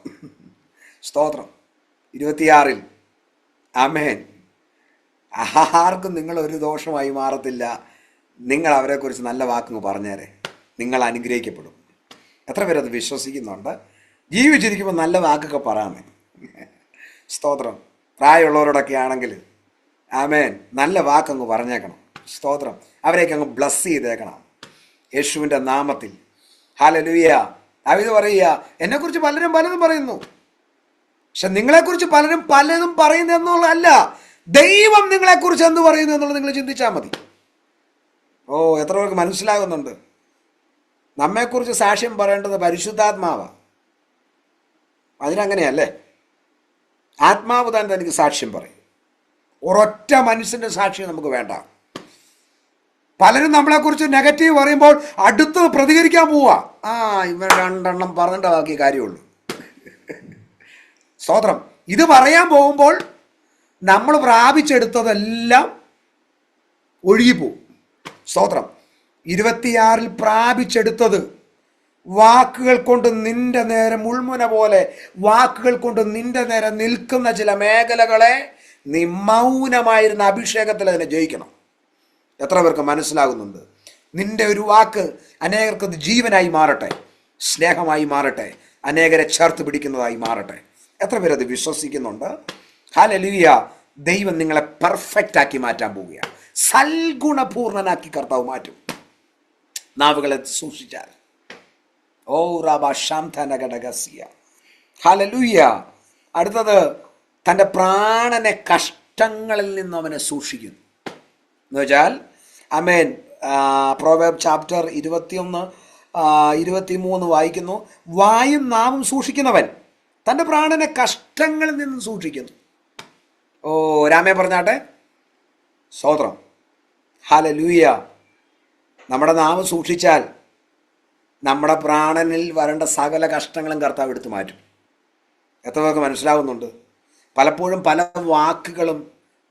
സ്തോത്രം. 26-ൽ ആമേൻ. ആർക്കും നിങ്ങളൊരു ദോഷമായി മാറത്തില്ല. നിങ്ങൾ അവരെക്കുറിച്ച് നല്ല വാക്കങ്ങ് പറഞ്ഞേരെ, നിങ്ങൾ അനുഗ്രഹിക്കപ്പെടും. എത്ര പേരത് വിശ്വസിക്കുന്നുണ്ട്? ജീവിച്ചിരിക്കുമ്പോൾ നല്ല വാക്കൊക്കെ പറയാമേ. സ്തോത്രം. പ്രായമുള്ളവരോടൊക്കെ ആണെങ്കിൽ ആമേൻ, നല്ല വാക്കങ്ങ് പറഞ്ഞേക്കണം. സ്തോത്രം. അവരെയൊക്കെ അങ്ങ് ബ്ലസ് ചെയ്തേക്കണം യേശുവിൻ്റെ നാമത്തിൽ. ഹല്ലേലൂയ. ദാവീദ് പറയുക, എന്നെക്കുറിച്ച് പലരും പലതും പറയുന്നു. പക്ഷെ നിങ്ങളെക്കുറിച്ച് പലരും പലതും പറയുന്നു എന്നുള്ളതല്ല, ദൈവം നിങ്ങളെക്കുറിച്ച് എന്ത് പറയുന്നു എന്നുള്ളത് നിങ്ങൾ ചിന്തിച്ചാൽ മതി. ഓ, എത്ര പേർക്ക് മനസ്സിലാകുന്നുണ്ട്? നമ്മെക്കുറിച്ച് സാക്ഷ്യം പറയേണ്ടത് പരിശുദ്ധാത്മാവാണ്. അതിനങ്ങനെയല്ലേ? ആത്മാവ് തന്നെ എനിക്ക് സാക്ഷ്യം പറയും. ഒരൊറ്റ മനുഷ്യൻ്റെ സാക്ഷ്യം നമുക്ക് വേണ്ട. പലരും നമ്മളെക്കുറിച്ച് നെഗറ്റീവ് പറയുമ്പോൾ അടുത്ത് പ്രതികരിക്കാൻ പോവുക. ഇവർ 2 എണ്ണം പറഞ്ഞിട്ട് ബാക്കി കാര്യമുള്ളൂ. സ്തോത്രം. ഇത് പറയാൻ പോകുമ്പോൾ നമ്മൾ പ്രാപിച്ചെടുത്തതെല്ലാം ഒഴുകിപ്പോവും. സ്തോത്രം. 26-ൽ പ്രാപിച്ചെടുത്തത് വാക്കുകൾ കൊണ്ട് നിന്റെ നേരെ മുൾമുന പോലെ വാക്കുകൾ കൊണ്ട് നിന്റെ നേരെ നിൽക്കുന്ന ചില മേഖലകളെ നീ മൗനമായിരുന്ന അഭിഷേകത്തിൽ അതിനെ ജയിക്കണം. എത്ര പേർക്ക് മനസ്സിലാകുന്നുണ്ട്? നിന്റെ ഒരു വാക്ക് അനേകർക്ക് ജീവനായി മാറട്ടെ, സ്നേഹമായി മാറട്ടെ, അനേകരെ ചേർത്ത് പിടിക്കുന്നതായി മാറട്ടെ. എത്ര പേരത് വിശ്വസിക്കുന്നുണ്ട്? ഹല്ലേലൂയ. ദൈവം നിങ്ങളെ പെർഫെക്റ്റ് ആക്കി മാറ്റാൻ പോവുകയാണ്. സൽഗുണപൂർണനാക്കി കർത്താവ് മാറ്റും, നാവുകളെ സൂക്ഷിച്ചാൽ. ഓ റാബാ ശാന്തനഗഡഗസിയ. ഹല്ലേലൂയ. അടുത്തത്, തൻ്റെ പ്രാണനെ കഷ്ടങ്ങളിൽ നിന്ന് അവനെ സൂക്ഷിക്കുന്നു എന്ന് വെച്ചാൽ ആമേൻ. പ്രോവേർബ് ചാപ്റ്റർ 21-23 വായിക്കുന്നു, വായും നാവും സൂക്ഷിക്കുന്നവൻ തൻ്റെ പ്രാണനെ കഷ്ടങ്ങളിൽ നിന്ന് സൂക്ഷിക്കുന്നു. ഓ രാമേ പറഞ്ഞാട്ടെ. സ്തോത്രം. ഹല്ലേലൂയ. നമ്മുടെ നാവ് സൂക്ഷിച്ചാൽ നമ്മുടെ പ്രാണനിൽ വരേണ്ട സകല കഷ്ടങ്ങളും കർത്താവ് എടുത്തു മാറ്റും. എത്ര പേർക്ക് മനസ്സിലാവുന്നുണ്ട്? പലപ്പോഴും പല വാക്കുകളും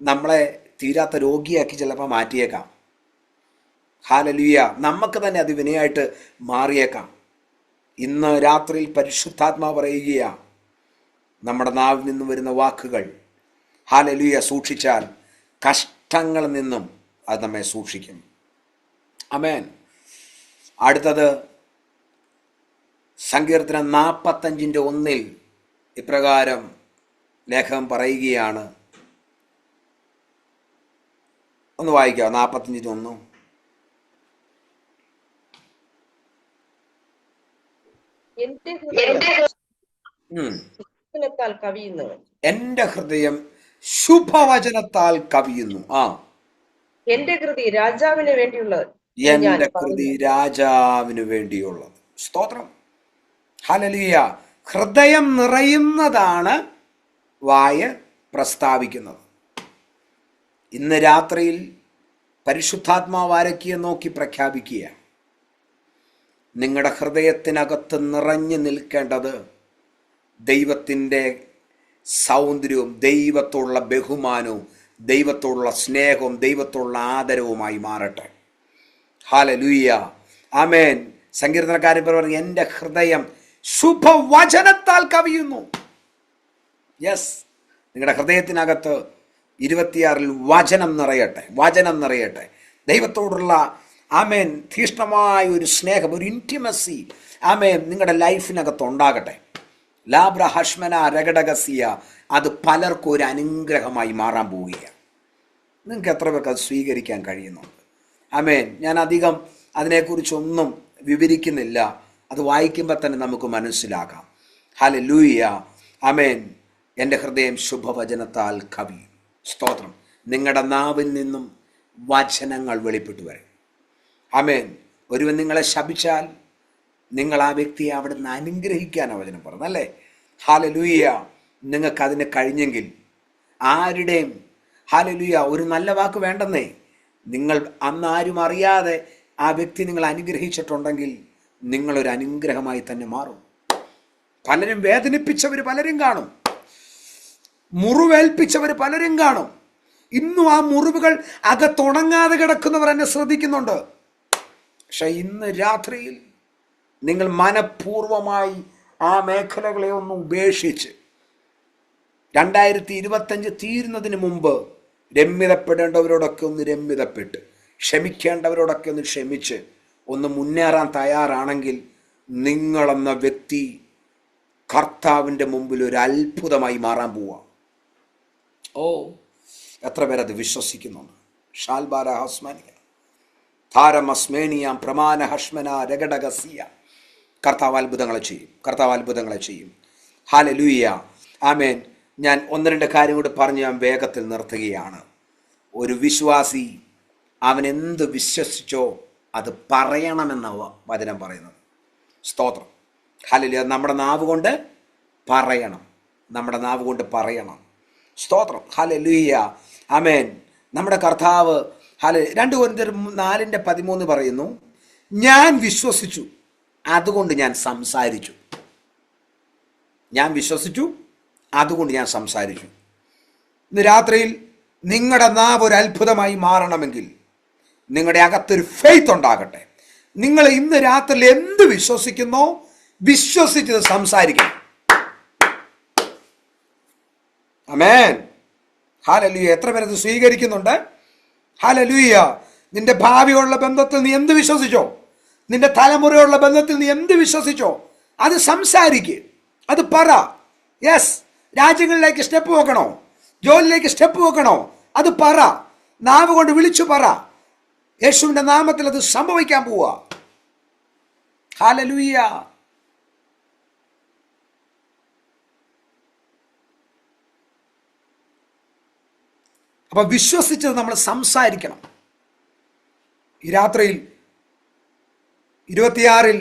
നമ്മളെ തീരാത്ത രോഗിയാക്കി ചിലപ്പോൾ മാറ്റിയേക്കാം. ഹല്ലേലൂയ. നമുക്ക് തന്നെ അത് വിനയായിട്ട് മാറിയേക്കാം. ഇന്ന് രാത്രിയിൽ പരിശുദ്ധാത്മാവ് പറയുകയാണ്, നമ്മുടെ നാവിൽ നിന്നും വരുന്ന വാക്കുകൾ ഹല്ലേലൂയ സൂക്ഷിച്ചാൽ കഷ്ടങ്ങളിൽ നിന്നും അത് നമ്മെ സൂക്ഷിക്കും. ആമേൻ. അടുത്തത് സങ്കീർത്തനം 45:1 ഇപ്രകാരം ലേഖകൻ പറയുകയാണ്. ഒന്ന് വായിക്കാം. 45:1. എന്റെ ഹൃദയം ശുഭവചനത്താൽ കവിയുന്നു. എന്റെ കൃതി രാജാവിന് വേണ്ടിയുള്ളത്. എന്റെ കൃതി രാജാവിന് വേണ്ടിയുള്ളത്. സ്തോത്രം. ഹല്ലേലൂയ. ഹൃദയം നിറയുന്നതാണ് വായ പ്രസ്താവിക്കുന്നത്. ഇന്ന് രാത്രിയിൽ പരിശുദ്ധാത്മാവ് ആരൊക്കെയെ നോക്കി പ്രഖ്യാപിക്കുക, നിങ്ങളുടെ ഹൃദയത്തിനകത്ത് നിറഞ്ഞു നിൽക്കേണ്ടത് ദൈവത്തിൻ്റെ സൗന്ദര്യവും ദൈവത്തോടുള്ള ബഹുമാനവും ദൈവത്തോടുള്ള സ്നേഹവും ദൈവത്തോടുള്ള ആദരവുമായി മാറട്ടെ. ഹല്ലേലൂയ, ആമേൻ. സങ്കീർത്തനക്കാരൻ പറഞ്ഞു, എൻ്റെ ഹൃദയം ശുഭവചനത്താൽ കവിയുന്നു. യെസ്, നിങ്ങളുടെ ഹൃദയത്തിനകത്ത് 26 വചനം നിറയട്ടെ, വചനം നിറയട്ടെ. ദൈവത്തോടുള്ള ആമേൻ തീഷ്ണമായ ഒരു സ്നേഹം, ഒരു ഇൻറ്റിമസി ആമേൻ നിങ്ങളുടെ ലൈഫിനകത്ത് ഉണ്ടാകട്ടെ. ലാബ്ര ഹഷ്മന രഗടകസിയ, അത് പലർക്കും ഒരു അനുഗ്രഹമായി മാറാൻ പോവുകയാണ്. നിങ്ങൾക്ക് എത്ര പേർക്ക് അത് സ്വീകരിക്കാൻ കഴിയുന്നുണ്ട്? ആമേൻ. ഞാൻ അധികം അതിനെക്കുറിച്ചൊന്നും വിവരിക്കുന്നില്ല, അത് വായിക്കുമ്പോൾ തന്നെ നമുക്ക് മനസ്സിലാക്കാം. ഹല്ലേലൂയ, ആമേൻ. എൻ്റെ ഹൃദയം ശുഭവചനത്താൽ കവിയും. സ്തോത്രം. നിങ്ങളുടെ നാവിൽ നിന്നും വചനങ്ങൾ വെളിപ്പെട്ടു വരും. ആമേൻ. ഒരുവൻ നിങ്ങളെ ശപിച്ചാൽ നിങ്ങൾ ആ വ്യക്തിയെ അവിടെ നിന്ന് അനുഗ്രഹിക്കാനാണ് വചനം പറഞ്ഞല്ലേ. ഹല്ലേലൂയ. നിങ്ങൾക്കതിന് കഴിഞ്ഞെങ്കിൽ ആരുടെയും ഹല്ലേലൂയ ഒരു നല്ല വാക്ക് വേണ്ടെന്നേ. നിങ്ങൾ അന്ന് ആരും അറിയാതെ ആ വ്യക്തി നിങ്ങൾ അനുഗ്രഹിച്ചിട്ടുണ്ടെങ്കിൽ നിങ്ങളൊരു അനുഗ്രഹമായി തന്നെ മാറും. പലരും വേദനിപ്പിച്ചവർ പലരും കാണും, മുറിവേൽപ്പിച്ചവർ പലരും കാണും. ഇന്നും ആ മുറിവുകൾ അകത്തുണങ്ങാതെ കിടക്കുന്നവർ എന്നെ ശ്രദ്ധിക്കുന്നുണ്ട്. പക്ഷെ ഇന്ന് രാത്രിയിൽ നിങ്ങൾ മനഃപൂർവമായി ആ മേഖലകളെ ഒന്ന് ഉപേക്ഷിച്ച് 2025 തീരുന്നതിന് മുമ്പ് രമ്യതപ്പെടേണ്ടവരോടൊക്കെ ഒന്ന് രമ്യതപ്പെട്ട്, ക്ഷമിക്കേണ്ടവരോടൊക്കെ ഒന്ന് ക്ഷമിച്ച് ഒന്ന് മുന്നേറാൻ തയ്യാറാണെങ്കിൽ നിങ്ങളെന്ന വ്യക്തി കർത്താവിൻ്റെ മുമ്പിൽ ഒരു അത്ഭുതമായി മാറാൻ പോവാം. ഓ, എത്ര പേരത് വിശ്വസിക്കുന്നുണ്ട്? ഷാൽബാര ഹസ്മാനിയ താരമസ്മേനിയാം പ്രമാന ഹഷ്മന രഗടകസിയ. കർത്താവ് അത്ഭുതങ്ങളെ ചെയ്യും, കർത്താവ് അത്ഭുതങ്ങളെ ചെയ്യും. ഹല്ലേലൂയ, ആമേൻ. ഞാൻ 1-2 കാര്യം കൂടി പറഞ്ഞ് ഞാൻ വേഗത്തിൽ നിർത്തുകയാണ്. ഒരു വിശ്വാസി അവൻ എന്ത് വിശ്വസിച്ചോ അത് പറയണമെന്ന വചനം പറയുന്നത്. സ്തോത്രം. ഹല്ലേലൂയ. നമ്മുടെ നാവ് കൊണ്ട് പറയണം, നമ്മുടെ നാവ് കൊണ്ട് പറയണം. സ്തോത്രം. ഹല്ലേലൂയ, ആമേൻ. നമ്മുടെ കർത്താവ് 2 കൊരിന്ത്യർ 4:13 പറയുന്നു, ഞാൻ വിശ്വസിച്ചു അതുകൊണ്ട് ഞാൻ സംസാരിച്ചു. ഞാൻ വിശ്വസിച്ചു അതുകൊണ്ട് ഞാൻ സംസാരിച്ചു. ഇന്ന് രാത്രിയിൽ നിങ്ങളുടെ നാവ് ഒരു അത്ഭുതമായി മാറണമെങ്കിൽ നിങ്ങളുടെ അകത്തൊരു ഫെയ്ത്ത് ഉണ്ടാകട്ടെ. നിങ്ങൾ ഇന്ന് രാത്രിയിൽ എന്ത് വിശ്വസിക്കുന്നോ വിശ്വസിച്ചത് സംസാരിക്കണം. ആമേൻ. ഹല്ലേലൂയ. എത്ര പേരത് സ്വീകരിക്കുന്നുണ്ട്? ഹല്ലേലൂയ. നിന്റെ ഭാവിയുള്ള ബന്ധത്തിൽ നീ എന്ത് വിശ്വസിച്ചോ, നിന്റെ തലമുറയുള്ള ബന്ധത്തിൽ നീ എന്ത് വിശ്വസിച്ചോ അത് സംസാരിക്കുക, അത് പറ. യെസ്, രാജ്യങ്ങളിലേക്ക് സ്റ്റെപ്പ് വെക്കണോ, ജോലിയിലേക്ക് സ്റ്റെപ്പ് വെക്കണോ, അത് പറ. നാവ് കൊണ്ട് വിളിച്ചു പറ. യേശുവിന്റെ നാമത്തിൽ അത് സംഭവിക്കാൻ പോവാ. ഹല്ലേലൂയ. അപ്പൊ വിശ്വസിച്ചത് നമ്മൾ സംസാരിക്കണം. ഈ രാത്രിയിൽ 26-ൽ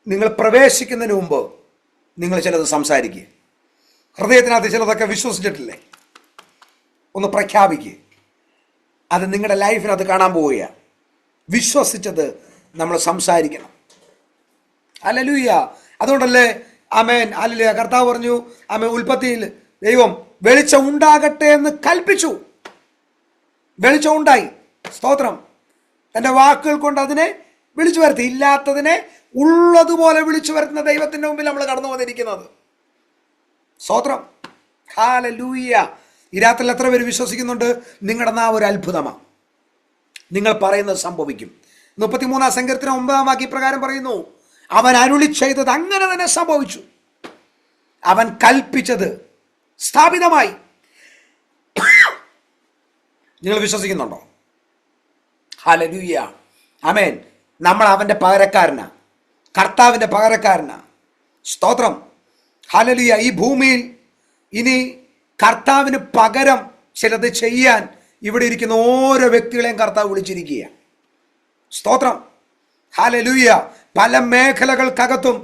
നിങ്ങൾ പ്രവേശിക്കുന്നതിന് മുമ്പ് നിങ്ങൾ ചിലത് സംസാരിക്കുക. ഹൃദയത്തിനകത്ത് ചിലതൊക്കെ വിശ്വസിച്ചിട്ടില്ലേ, ഒന്ന് പ്രഖ്യാപിക്കുക. അത് നിങ്ങളുടെ ലൈഫിനകത്ത് കാണാൻ പോവുക. വിശ്വസിച്ചത് നമ്മൾ സംസാരിക്കണം. ഹല്ലേലൂയ. അതുകൊണ്ടല്ലേ ആമേൻ, ഹല്ലേലൂയ, കർത്താവ് പറഞ്ഞു, ആമേൻ, ഉൽപ്പത്തിയിൽ ദൈവം വെളിച്ചം ഉണ്ടാകട്ടെ എന്ന് കൽപ്പിച്ചു. വെളിച്ചം ഉണ്ടായി. സ്തോത്രം. തൻ്റെ വാക്കുകൾ കൊണ്ട് അതിനെ വിളിച്ചു വരുത്തി. ഇല്ലാത്തതിനെ ഉള്ളതുപോലെ വിളിച്ചു വരുത്തുന്ന ദൈവത്തിൻ്റെ മുമ്പിൽ നമ്മൾ കടന്നു വന്നിരിക്കുന്നത്. സ്തോത്രം. ഹല്ലേലൂയ. ഈ രാത്രിയിൽ എത്ര പേര് വിശ്വസിക്കുന്നുണ്ട് നിങ്ങളുടെ നാവ് ഒരു അത്ഭുതമാണ്, നിങ്ങൾ പറയുന്നത് സംഭവിക്കും? 33-ാം സങ്കീർത്തനം 9-ാം വാക്യം പ്രകാരം പറയുന്നു, അവൻ അരുളി ചെയ്തത് അങ്ങനെ തന്നെ സംഭവിച്ചു, അവൻ കൽപ്പിച്ചത് സ്ഥാപിതമായി. നിങ്ങൾ വിശ്വസിക്കുന്നുണ്ടോ? ഹല്ലേലൂയ, ആമേൻ. നമ്മൾ അവൻ്റെ പകരക്കാരനാ, കർത്താവിൻ്റെ പകരക്കാരനാ. സ്തോത്രം. ഹല്ലേലൂയ. ഈ ഭൂമിയിൽ ഇനി കർത്താവിന് പകരം ചിലത് ചെയ്യാൻ ഇവിടെ ഇരിക്കുന്ന ഓരോ വ്യക്തികളെയും കർത്താവ് വിളിച്ചിരിക്കുക. സ്തോത്രം. ഹല്ലേലൂയ. പല മേഖലകൾക്കകത്തും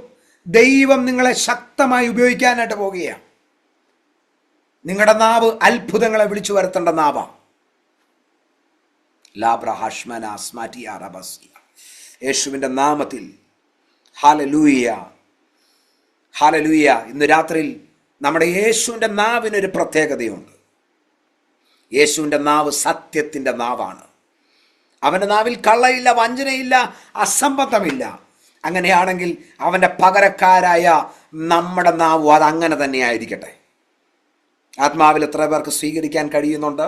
ദൈവം നിങ്ങളെ ശക്തമായി ഉപയോഗിക്കാനായിട്ട് പോകുകയാണ്. നിങ്ങളുടെ നാവ് അത്ഭുതങ്ങളെ വിളിച്ചു വരുത്തേണ്ട നാവ. യേശുവിൻ്റെ നാമത്തിൽ ഹല്ലേലൂയ, ഹല്ലേലൂയ. ഇന്ന് രാത്രിയിൽ നമ്മുടെ യേശുവിൻ്റെ നാവിനൊരു പ്രത്യേകതയുണ്ട്. യേശുവിൻ്റെ നാവ് സത്യത്തിൻ്റെ നാവാണ്. അവൻ്റെ നാവിൽ കള്ളയില്ല, വഞ്ചനയില്ല, അസംബന്ധമില്ല. അങ്ങനെയാണെങ്കിൽ അവൻ്റെ പകരക്കാരായ നമ്മുടെ നാവ് അതങ്ങനെ തന്നെ ആയിരിക്കട്ടെ. ആത്മാവിൽ എത്ര പേർക്ക് സ്വീകരിക്കാൻ കഴിയുന്നുണ്ട്?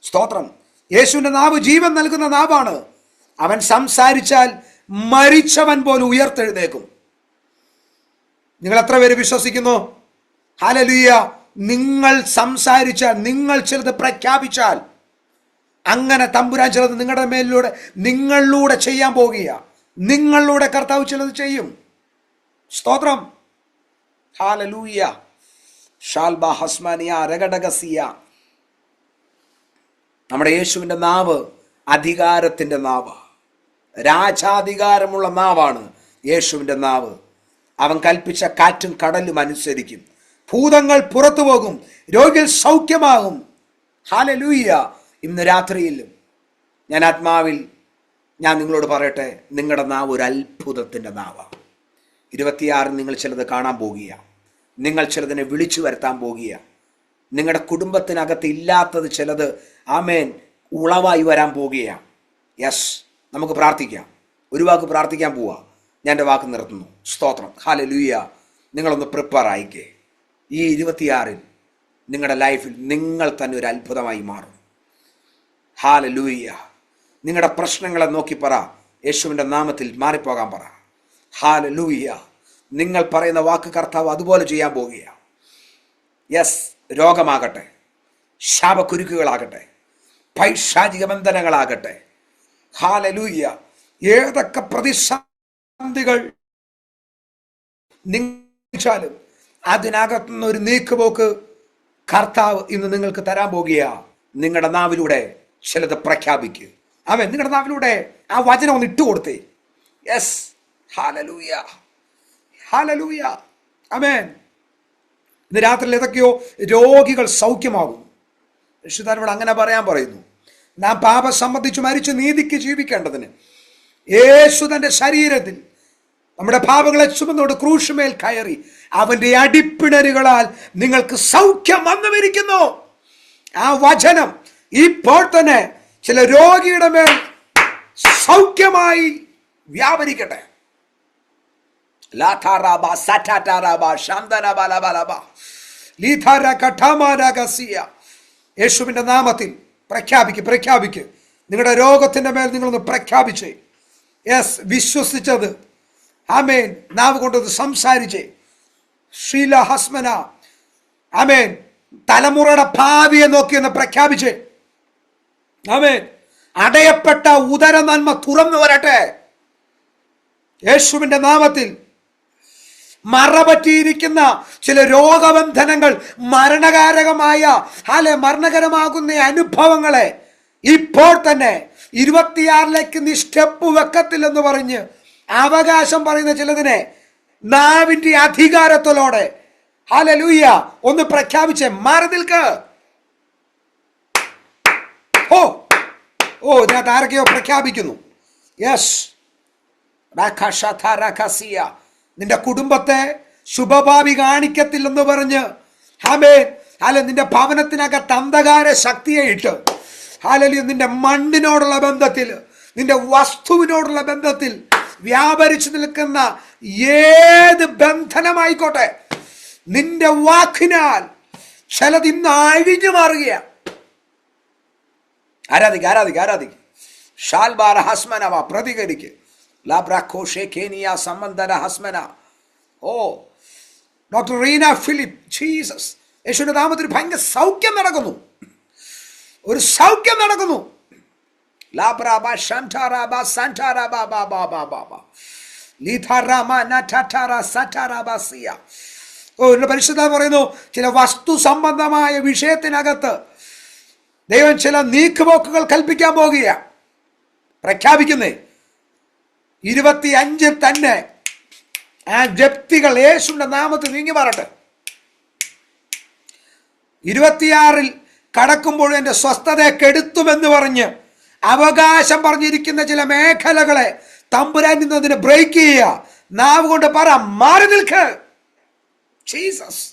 സ്തോത്രം. യേശുവിൻ്റെ നാവ് ജീവൻ നൽകുന്ന നാവാണ്. അവൻ സംസാരിച്ചാൽ മരിച്ചവൻ പോലും ഉയർത്തെഴുന്നേക്കും. നിങ്ങൾ എത്ര പേര് വിശ്വസിക്കുന്നു? ഹല്ലേലൂയ. നിങ്ങൾ സംസാരിച്ചാൽ, നിങ്ങൾ ചിലത് പ്രഖ്യാപിച്ചാൽ, അങ്ങനെ തമ്പുരാൻ ചിലത് നിങ്ങളുടെ മേലിലൂടെ, നിങ്ങളിലൂടെ ചെയ്യാൻ പോകുക. നിങ്ങളിലൂടെ കർത്താവ് ചിലത് ചെയ്യും. സ്തോത്രം. ഹല്ലേലൂയ. ഷാൽബ ഹസ്മാനിയ രഗഡഗസിയ. നമ്മുടെ യേശുവിൻ്റെ നാവ് അധികാരത്തിൻ്റെ നാവ്, രാജാധികാരമുള്ള നാവാണ് യേശുവിൻ്റെ നാവ്. അവൻ കൽപ്പിച്ച കാറ്റും കടലും അനുസരിക്കും. ഭൂതങ്ങൾ പുറത്തു പോകും, രോഗികൾ സൗഖ്യമാകും. ഹല്ലേലൂയ. ഇന്ന് രാത്രിയിലും ഞാൻ ആത്മാവിൽ നിങ്ങളോട് പറയട്ടെ, നിങ്ങളുടെ നാവ് ഒരു അത്ഭുതത്തിൻ്റെ നാവാണ്. 26 നിങ്ങൾ ചിലത് കാണാൻ പോകുക. നിങ്ങൾ ചിലതിനെ വിളിച്ചു വരുത്താൻ പോകുക. നിങ്ങളുടെ കുടുംബത്തിനകത്ത് ഇല്ലാത്തത് ചിലത് ആമേൻ ഉളവായി വരാൻ പോകുകയാണ്. യെസ്, നമുക്ക് പ്രാർത്ഥിക്കാം. ഒരു വാക്ക് പ്രാർത്ഥിക്കാൻ പോവാ. ഞാൻ എൻ്റെ വാക്ക് നിർത്തുന്നു. സ്തോത്രം. ഹല്ലേലൂയ. നിങ്ങളൊന്ന് പ്രിപ്പയർ ആയിക്കേ. ഈ 26 നിങ്ങളുടെ ലൈഫിൽ നിങ്ങൾ തന്നെ ഒരു അത്ഭുതമായി മാറും. ഹല്ലേലൂയ. നിങ്ങളുടെ പ്രശ്നങ്ങളെ നോക്കി പറ, യേശുവിൻ്റെ നാമത്തിൽ മാറിപ്പോകാൻ പറ. ഹല്ലേലൂയ. നിങ്ങൾ പറയുന്ന വാക്ക് കർത്താവ് അതുപോലെ ചെയ്യാൻ പോകുകയാണ്. യെസ്, രോഗമാകട്ടെ, ശാപക്കുരുക്കുകളാകട്ടെ, പൈശാചിക ബന്ധനങ്ങളാകട്ടെ, ഹല്ലേലൂയ, ഏതൊക്കെ പ്രതിസന്ധികൾ നിങ്ങൾക്കും അതിനകത്തുനിന്ന് ഒരു നീക്കുപോക്ക് കർത്താവ് ഇന്ന് നിങ്ങൾക്ക് തരാൻ പോകുക. നിങ്ങളുടെ നാവിലൂടെ ചിലത് പ്രഖ്യാപിക്കുക. അവൻ നിങ്ങളുടെ നാവിലൂടെ ആ വചനം ഒന്ന് ഇട്ടുകൊടുത്തേ. യെസ്, ഹല്ലേലൂയ, ഹല്ലേലൂയ, ആമേൻ. ഇന്ന് രാത്രിയിൽ ഏതൊക്കെയോ രോഗികൾ സൗഖ്യമാകും. യേശുദാനോട് അങ്ങനെ പറയാൻ പറയുന്നു. നാം പാപം സംബന്ധിച്ച് മരിച്ച് നീതിക്ക് ജീവിക്കേണ്ടതിന് യേശു തൻ്റെ ശരീരത്തിൽ നമ്മുടെ പാപങ്ങളെ ചുമന്നോട് ക്രൂശുമേൽ കയറി അവൻ്റെ അടിപ്പിണരുകളാൽ നിങ്ങൾക്ക് സൗഖ്യം വന്നുമിരിക്കുന്നു. ആ വചനം ഇപ്പോൾ തന്നെ ചില രോഗിയുടെ മേൽ സൗഖ്യമായി വ്യാപരിക്കട്ടെ. യേശുവിന്റെ നാമത്തിൽ പ്രഖ്യാപിക്ക്. നിങ്ങളുടെ രോഗത്തിന്റെ മേൽ നിങ്ങളൊന്ന് പ്രഖ്യാപിച്ചേ. യെസ്, വിശ്വസിച്ചത് ആമേൻ, നാവ് കൊണ്ടത് സംസാരിച്ചേ. ഷീല ഹസ്മന ആമേൻ. തലമുറയുടെ ഭാവിയെ നോക്കി ഒന്ന് പ്രഖ്യാപിച്ചേ. ആമേൻ. അടയപ്പെട്ട ഉദര നന്മ തുറന്നു വരട്ടെ യേശുവിന്റെ നാമത്തിൽ. മറപറ്റിയിരിക്കുന്ന ചില രോഗബന്ധനങ്ങൾ, മരണകരമാകുന്ന അനുഭവങ്ങളെ ഇപ്പോൾ തന്നെ 26ലേക്ക് നീ സ്റ്റെപ്പ് വെക്കത്തില്ലെന്ന് പറഞ്ഞ് അവകാശം പറയുന്ന ചിലതിനെ നാവിന്റെ അധികാരത്തോടെ ഹല്ലേലൂയ ഒന്ന് പ്രഖ്യാപിച്ചേ. മാറി നിൽക്ക്. ഇതിനകത്ത് ആരൊക്കെയോ പ്രഖ്യാപിക്കുന്നു. യെസ്, നിന്റെ കുടുംബത്തെ ശുഭഭാവി കാണിക്കത്തില്ലെന്ന് പറഞ്ഞ് നിന്റെ ഭവനത്തിനകത്ത് അന്ധകാര ശക്തിയെ ഇട്ട് നിന്റെ മണ്ണിനോടുള്ള ബന്ധത്തിൽ, നിന്റെ വസ്തുവിനോടുള്ള ബന്ധത്തിൽ വ്യാപരിച്ചു നിൽക്കുന്ന ഏത് ബന്ധനമായിക്കോട്ടെ, നിന്റെ വാക്കിനാൽ ചിലത് ഇന്ന് അഴിഞ്ഞു മാറുകയാണ്. ആരാധിക്ക്. ഷാൽബാര ഹസ്മനവ പ്രതികരിക്ക്. ഡോക്ടർ റീന ഫിലിപ്പ്, ജീസസ്, യേശുവിന്റെ നാമത്തിൽ ഭയങ്കര സൗഖ്യം നടക്കുന്നു. ഒരു സൗഖ്യം നടക്കുന്നു. പരിശുദ്ധ പറയുന്നു, ചില വസ്തു സംബന്ധമായ വിഷയത്തിനകത്ത് ദൈവം ചില നീക്കുപോക്കുകൾ കൽപ്പിക്കാൻ പോകുക. പ്രഖ്യാപിക്കുന്നേ 25 തന്നെ ആ ജപ്തികൾ യേശുവിന്റെ നാമത്തിൽ നീങ്ങി മാറട്ടെ. 26 കടക്കുമ്പോൾ എൻ്റെ സ്വസ്ഥതയെ കെടുത്തുമെന്ന് പറഞ്ഞ് അവകാശം പറഞ്ഞിരിക്കുന്ന ചില മേഖലകളെ തമ്പുരാൻ നിന്നതിനെ ബ്രേക്ക് ചെയ്യുക. നാവ് കൊണ്ട് പറ, മാറി നിൽക്ക്. ജീസസ്.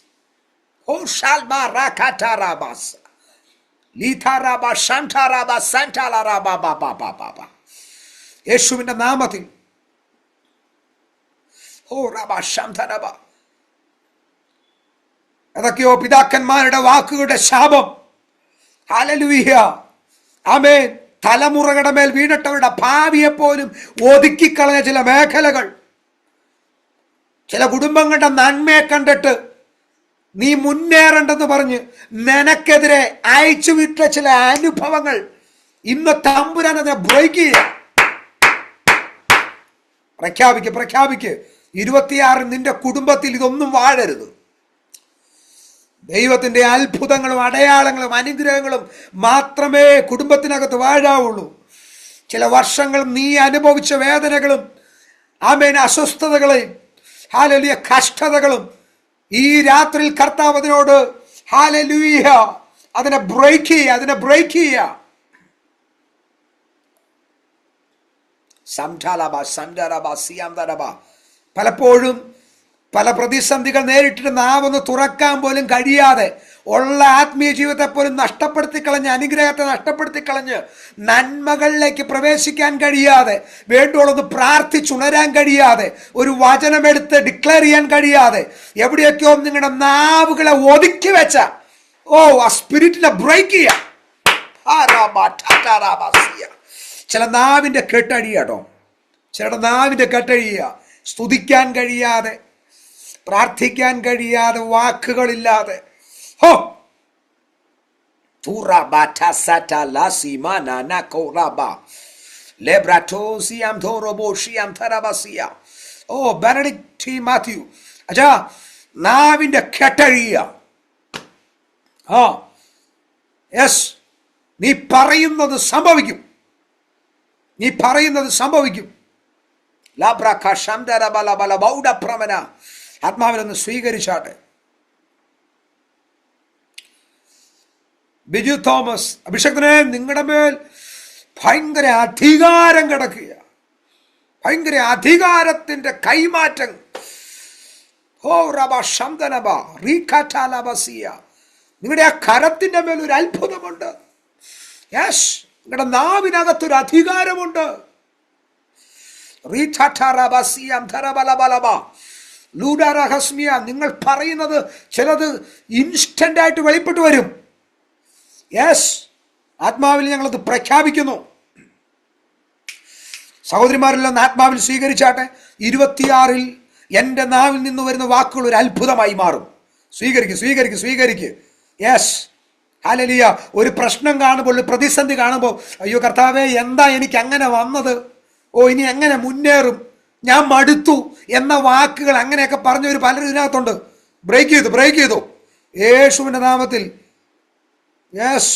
യേശുവിന്റെ നാമത്തിൽ അതൊക്കെയോ പിതാക്കന്മാരുടെ വാക്കുകളുടെ ശാപം. ഹല്ലേലൂയ. ആമേൻ. തലമുറകളുടെ മേൽ വീണിട്ടവരുടെ ഭാവിയെ പോലും ഒതുക്കിക്കളഞ്ഞ ചില മേഖലകൾ, ചില കുടുംബങ്ങളുടെ നന്മയെ കണ്ടിട്ട് നീ മുന്നേറണ്ടെന്ന് പറഞ്ഞ് നിനക്കെതിരെ അയച്ചു വിട്ട ചില അനുഭവങ്ങൾ ഇന്ന് തമ്പുരാൻ അതിനെ ബ്രേക്ക് ചെയ്യുക. പ്രഖ്യാപിക്ക് 26 നിന്റെ കുടുംബത്തിൽ ഇതൊന്നും വാഴരുത്. ദൈവത്തിന്റെ അത്ഭുതങ്ങളും അടയാളങ്ങളും അനുഗ്രഹങ്ങളും മാത്രമേ കുടുംബത്തിനകത്ത് വാഴാവുള്ളൂ. ചില വർഷങ്ങൾ നീ അനുഭവിച്ച വേദനകളും ആമേൻ അസ്വസ്ഥതകളെയും ഹല്ലേലൂയ കഷ്ടതകളും ഈ രാത്രിയിൽ കർത്താവ് അതിനോട് ഹല്ലേലൂയ അതിനെ ബ്രേക്ക് ചെയ്യുക. പലപ്പോഴും പല പ്രതിസന്ധികൾ നേരിട്ടിട്ട് നാവൊന്ന് തുറക്കാൻ പോലും കഴിയാതെ ഉള്ള ആത്മീയ ജീവിതത്തെ പോലും നഷ്ടപ്പെടുത്തി കളഞ്ഞ്, അനുഗ്രഹത്തെ നഷ്ടപ്പെടുത്തി കളഞ്ഞ്, നന്മകളിലേക്ക് പ്രവേശിക്കാൻ കഴിയാതെ, വേണ്ടുവോളൊന്ന് പ്രാർത്ഥിച്ചുണരാൻ കഴിയാതെ, ഒരു വചനമെടുത്ത് ഡിക്ലെയർ ചെയ്യാൻ കഴിയാതെ, എവിടെയൊക്കെയോ നിങ്ങളുടെ നാവുകളെ ഒതുക്കി വെച്ച ആ സ്പിരിറ്റിനെ ബ്രേക്ക് ചെയ്യാം. ചില നാവിന്റെ കെട്ടഴിയാട്ടോ, ചിലരുടെ നാവിന്റെ കെട്ടഴിയുക. സ്തുതിക്കാൻ കഴിയാതെ, പ്രാർത്ഥിക്കാൻ കഴിയാതെ, വാക്കുകളില്ലാതെ നാവിന്റെ കെട്ടഴിയുക. നീ പറയുന്നത് സംഭവിക്കും. ആത്മാവിലൊന്ന് സ്വീകരിച്ചാട്ടെ. ബിജു തോമസ്, അഭിഷേകനെ, നിങ്ങളുടെ മേൽ ഭയങ്കര അധികാരം കിടക്കുക, ഭയങ്കര അധികാരത്തിന്റെ കൈമാറ്റം. നിങ്ങളുടെ ആ കരത്തിന്റെ മേൽ ഒരു അത്ഭുതമുണ്ട്. യെസ്, നിങ്ങളുടെ നാവിനകത്തൊരു അധികാരമുണ്ട്. നിങ്ങൾ പറയുന്നത് ചിലത് ഇൻസ്റ്റന്റ് ആയിട്ട് വെളിപ്പെട്ടു വരും. യെസ്, ആത്മാവിൽ ഞങ്ങളത് പ്രഖ്യാപിക്കുന്നു. സഹോദരിമാരെല്ലാം ആത്മാവിൽ സ്വീകരിച്ചാട്ടെ. 26 എൻ്റെ നാവിൽ നിന്ന് വരുന്ന വാക്കുകൾ ഒരു അത്ഭുതമായി മാറും. സ്വീകരിക്ക്. യെസ്, ഹല്ലേലൂയ. ഒരു പ്രശ്നം കാണുമ്പോൾ, ഒരു പ്രതിസന്ധി കാണുമ്പോൾ, അയ്യോ കർത്താവേ, എന്താ എനിക്ക് അങ്ങനെ വന്നത്, ഇനി എങ്ങനെ മുന്നേറും, ഞാൻ മടുത്തു എന്ന വാക്കുകൾ അങ്ങനെയൊക്കെ പറഞ്ഞവർ പലരും ഇതിനകത്തുണ്ട്. ബ്രേക്ക് ചെയ്തു യേശുവിന്റെ നാമത്തിൽ. യെസ്,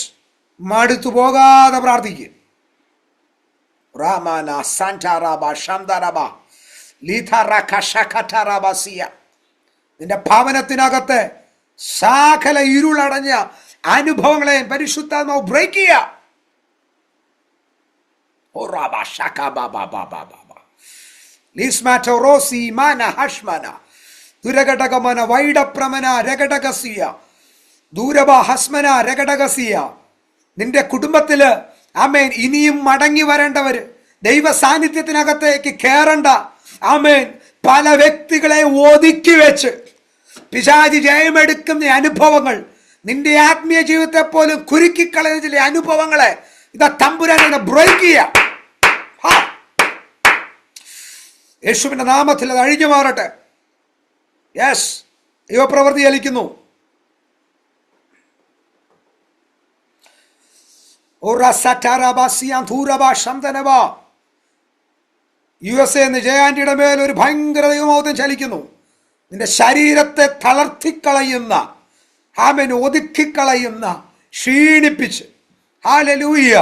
മടുത്തു പോകാതെ പ്രാർത്ഥിക്കുക. നിന്റെ ഭവനത്തിനകത്തെ സകല ഇരുളടഞ്ഞ അനുഭവങ്ങളെ പരിശുദ്ധാത്മാവ് ബ്രേക്ക് ചെയ്യുക. നിന്റെ കുടുംബത്തില് ആമേൻ ഇനിയും മടങ്ങി വരേണ്ടവര്, ദൈവ സാന്നിധ്യത്തിനകത്തേക്ക് കയറണ്ട ആമേൻ പല വ്യക്തികളെ ഒതുക്കി വെച്ച് പിശാചി ജയമെടുക്കുന്ന അനുഭവങ്ങൾ, നിന്റെ ആത്മീയ ജീവിതത്തെ പോലും കുരുക്കിക്കളയുന്ന ചില അനുഭവങ്ങളെ ഇതാ തമ്പുരാനെ ബ്രേക്ക് ചെയ്യാം. യേശുവിന്റെ നാമത്തിൽ അത് അഴിഞ്ഞു മാറട്ടെ. യെസ്, ദൈവപ്രവൃത്തി ചലിക്കുന്നു. USA ജയാന്റിയുടെ മേൽ ഒരു ഭയങ്കര ദൈവമൗത്യം ചലിക്കുന്നു. നിന്റെ ശരീരത്തെ തളർത്തിക്കളയുന്ന, ആമേൻ ഒതുക്കിക്കളയുന്ന, ക്ഷീണിപ്പിച്ച് ഹല്ലേലൂയ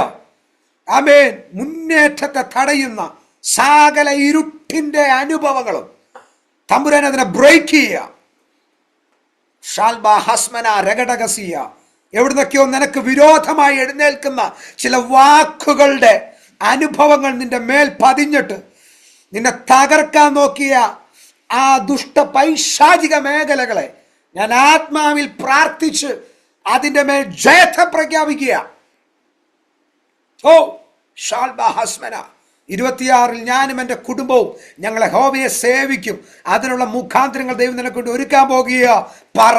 ആമേൻ മുന്നേറ്റത്തെ തടയുന്ന സകല ഇരുട്ടിന്റെ അനുഭവങ്ങളും തമ്പുരാൻ അതിനെ ബ്രേക്ക് ചെയ്യുക. എവിടുന്നൊക്കെയോ നിനക്ക് വിരോധമായി എഴുന്നേൽക്കുന്ന ചില വാക്കുകളുടെ അനുഭവങ്ങൾ നിന്റെ മേൽ പതിഞ്ഞിട്ട് നിന്നെ തകർക്കാൻ നോക്കിയ ആ ദുഷ്ട പൈശാചിക മേഖലകളെ ഞാൻ ആത്മാവിൽ പ്രാർത്ഥിച്ച് അതിൻ്റെ മേൽ ജയത്തെ പ്രഖ്യാപിക്കുക. ഓ ഷാൽബാഹസ്മന 26 ഞാനും എൻ്റെ കുടുംബവും ഞങ്ങളെ യഹോവയെ സേവിക്കും. അതിനുള്ള മുഖാന്തരങ്ങൾ ദൈവം നിനക്ക് കൊണ്ട് ഒരുക്കാൻ പോകുക. പറ,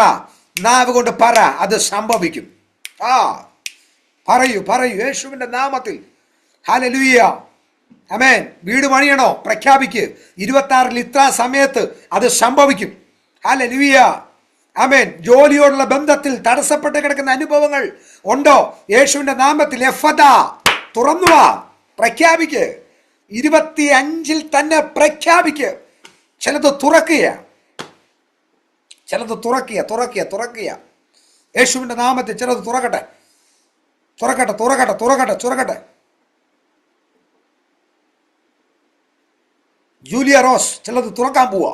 നാവ് കൊണ്ട് പറ, അത് സംഭവിക്കും. പറയൂ യേശുവിൻ്റെ നാമത്തിൽ. ഹല്ലേലൂയ, ആമേൻ. വീട് പണിയണോ? പ്രഖ്യാപിക്ക്. 26 ഇത്ര സമയത്ത് അത് സംഭവിക്കും. ഹല്ലേലൂയ, ആമേൻ. ജോലിയോടുള്ള ബന്ധത്തിൽ തടസ്സപ്പെട്ട് കിടക്കുന്ന അനുഭവങ്ങൾ ഉണ്ടോ? യേശുവിന്റെ നാമത്തിൽ എഫദ തുറന്നു വാ, പ്രഖ്യാപിക്ക്. 25 തന്നെ പ്രഖ്യാപിക്ക്. ചിലത് തുറക്കുക. യേശുവിന്റെ നാമത്തിൽ ചിലത് തുറക്കട്ടെ. ജൂലിയ റോസ് ചിലത് തുറക്കാൻ പോവാ.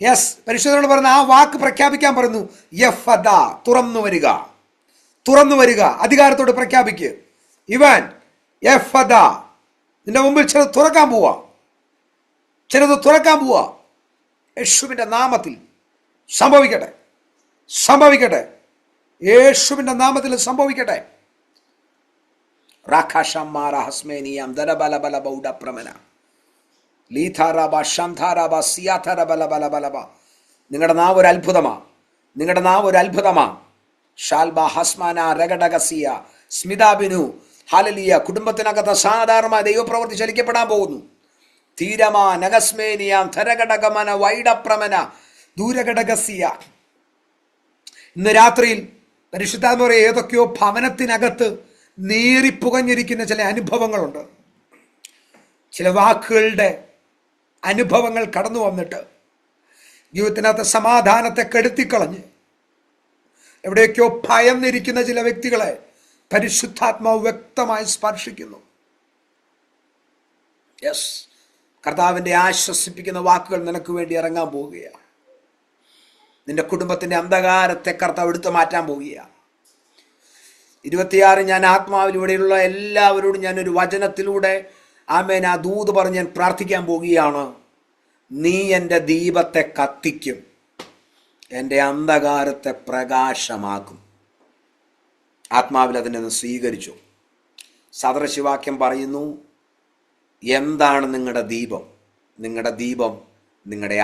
യെസ്, പരിശുദ്ധനോട് പറയുന്ന ആ വാക്ക് പ്രഖ്യാപിക്കാൻ പറയുന്നു. യഫദ, തുറന്നു വരിക. അധികാരത്തോട് പ്രഖ്യാപിക്ക്. ഇവൻ യഫദ, നിന്റെ മുമ്പിൽ ചിലത് തുറക്കാൻ പോവാ. യേശുവിന്റെ നാമത്തിൽ സംഭവിക്കട്ടെ. യേശുവിന്റെ നാമത്തിൽ സംഭവിക്കട്ടെ. നിങ്ങളുടെ നാവ് ഒരു അത്ഭുതമാ. ഷാൽബാ ഹസ്മാന രഗഡഗസിയ സ്മിതാബിനു ഹല്ലേലൂയ. കുടുംബത്തിനകത്ത് സാധാരണമായ ദൈവപ്രവൃത്തി ചലിക്കപ്പെടാൻ പോകുന്നു. തീരമാ നഗസ്മേനിയാം ധരഘടകമന വൈഡപ്രമന ദൂരഘടകസിയ. ഇന്ന് രാത്രിയിൽ പരിശുദ്ധാത്മാവ് പറയുക, ഏതൊക്കെയോ ഭവനത്തിനകത്ത് നീറിപ്പുകഞ്ഞിരിക്കുന്ന ചില അനുഭവങ്ങളുണ്ട്. ചില വാക്കുകളുടെ അനുഭവങ്ങൾ കടന്നു വന്നിട്ട് ജീവിതത്തിനകത്ത് സമാധാനത്തെ കെടുത്തിക്കളഞ്ഞ് എവിടെയൊക്കെയോ ഭയന്നിരിക്കുന്ന ചില വ്യക്തികളെ പരിശുദ്ധാത്മാവ് വ്യക്തമായി സ്പർശിക്കുന്നു. യെസ്, കർത്താവിൻ്റെ ആശ്വസിപ്പിക്കുന്ന വാക്കുകൾ നിനക്ക് വേണ്ടി ഇറങ്ങാൻ പോവുകയാണ്. നിന്റെ കുടുംബത്തിന്റെ അന്ധകാരത്തെ കർത്താവ് എടുത്തു മാറ്റാൻ പോവുകയാണ്. 26 ഞാൻ ആത്മാവിലൂടെയുള്ള എല്ലാവരോടും ഞാനൊരു വചനത്തിലൂടെ ആമേൻ ആ ദൂത് പറഞ്ഞ് ഞാൻ പ്രാർത്ഥിക്കാൻ പോവുകയാണ്. നീ എൻ്റെ ദീപത്തെ കത്തിക്കും, എൻ്റെ അന്ധകാരത്തെ പ്രകാശമാക്കും. ആത്മാവിൽ അതിനെ സ്വീകരിച്ചു. സദൃശവാക്യം പറയുന്നു, എന്താണ് നിങ്ങളുടെ ദീപം? നിങ്ങളുടെ ദീപം നിങ്ങളുടെ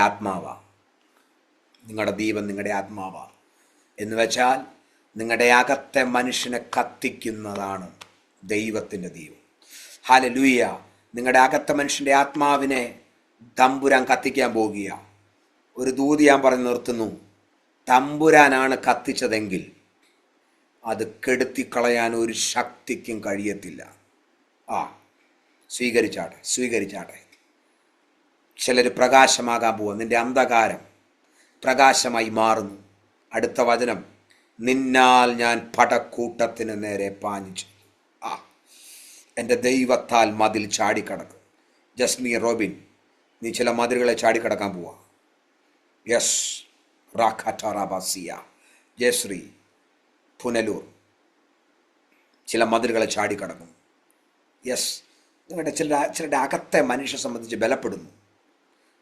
ആത്മാവാണ്. എന്ന് വെച്ചാൽ നിങ്ങളുടെ അകത്തെ മനുഷ്യനെ കത്തിക്കുന്നതാണ് ദൈവത്തിൻ്റെ ദീപം. ഹല്ലേലൂയ. നിങ്ങളുടെ അകത്തെ മനുഷ്യൻ്റെ ആത്മാവിനെ തമ്പുരാൻ കത്തിക്കാൻ പോകുക. ഒരു ദൂത് ഞാൻ പറഞ്ഞു നിർത്തുന്നു. തമ്പുരാനാണ് കത്തിച്ചതെങ്കിൽ അത് കെടുത്തിക്കളയാൻ ഒരു ശക്തിക്കും കഴിയത്തില്ല. സ്വീകരിച്ചാട്ടെ. ചിലർ പ്രകാശമാകാൻ പോവുക. നിന്റെ അന്ധകാരം പ്രകാശമായി മാറുന്നു. അടുത്ത വചനം, നിന്നാൽ ഞാൻ പടക്കൂട്ടത്തിന് നേരെ പാഞ്ഞു. എൻ്റെ ദൈവത്താൽ മതിൽ ചാടിക്കടക്കും. ജസ്മി റോബിൻ, നീ ചില മതിലുകളെ ചാടിക്കടക്കാൻ പോവാ. യെസ്, റാഖാറ്റാറാബാസിയ, ജയശ്രീ, പുനലൂർ, ചില മതിലുകളെ ചാടിക്കടക്കും. യെസ്, നിങ്ങളുടെ ചിലരുടെ അകത്തെ മനുഷ്യനെ സംബന്ധിച്ച്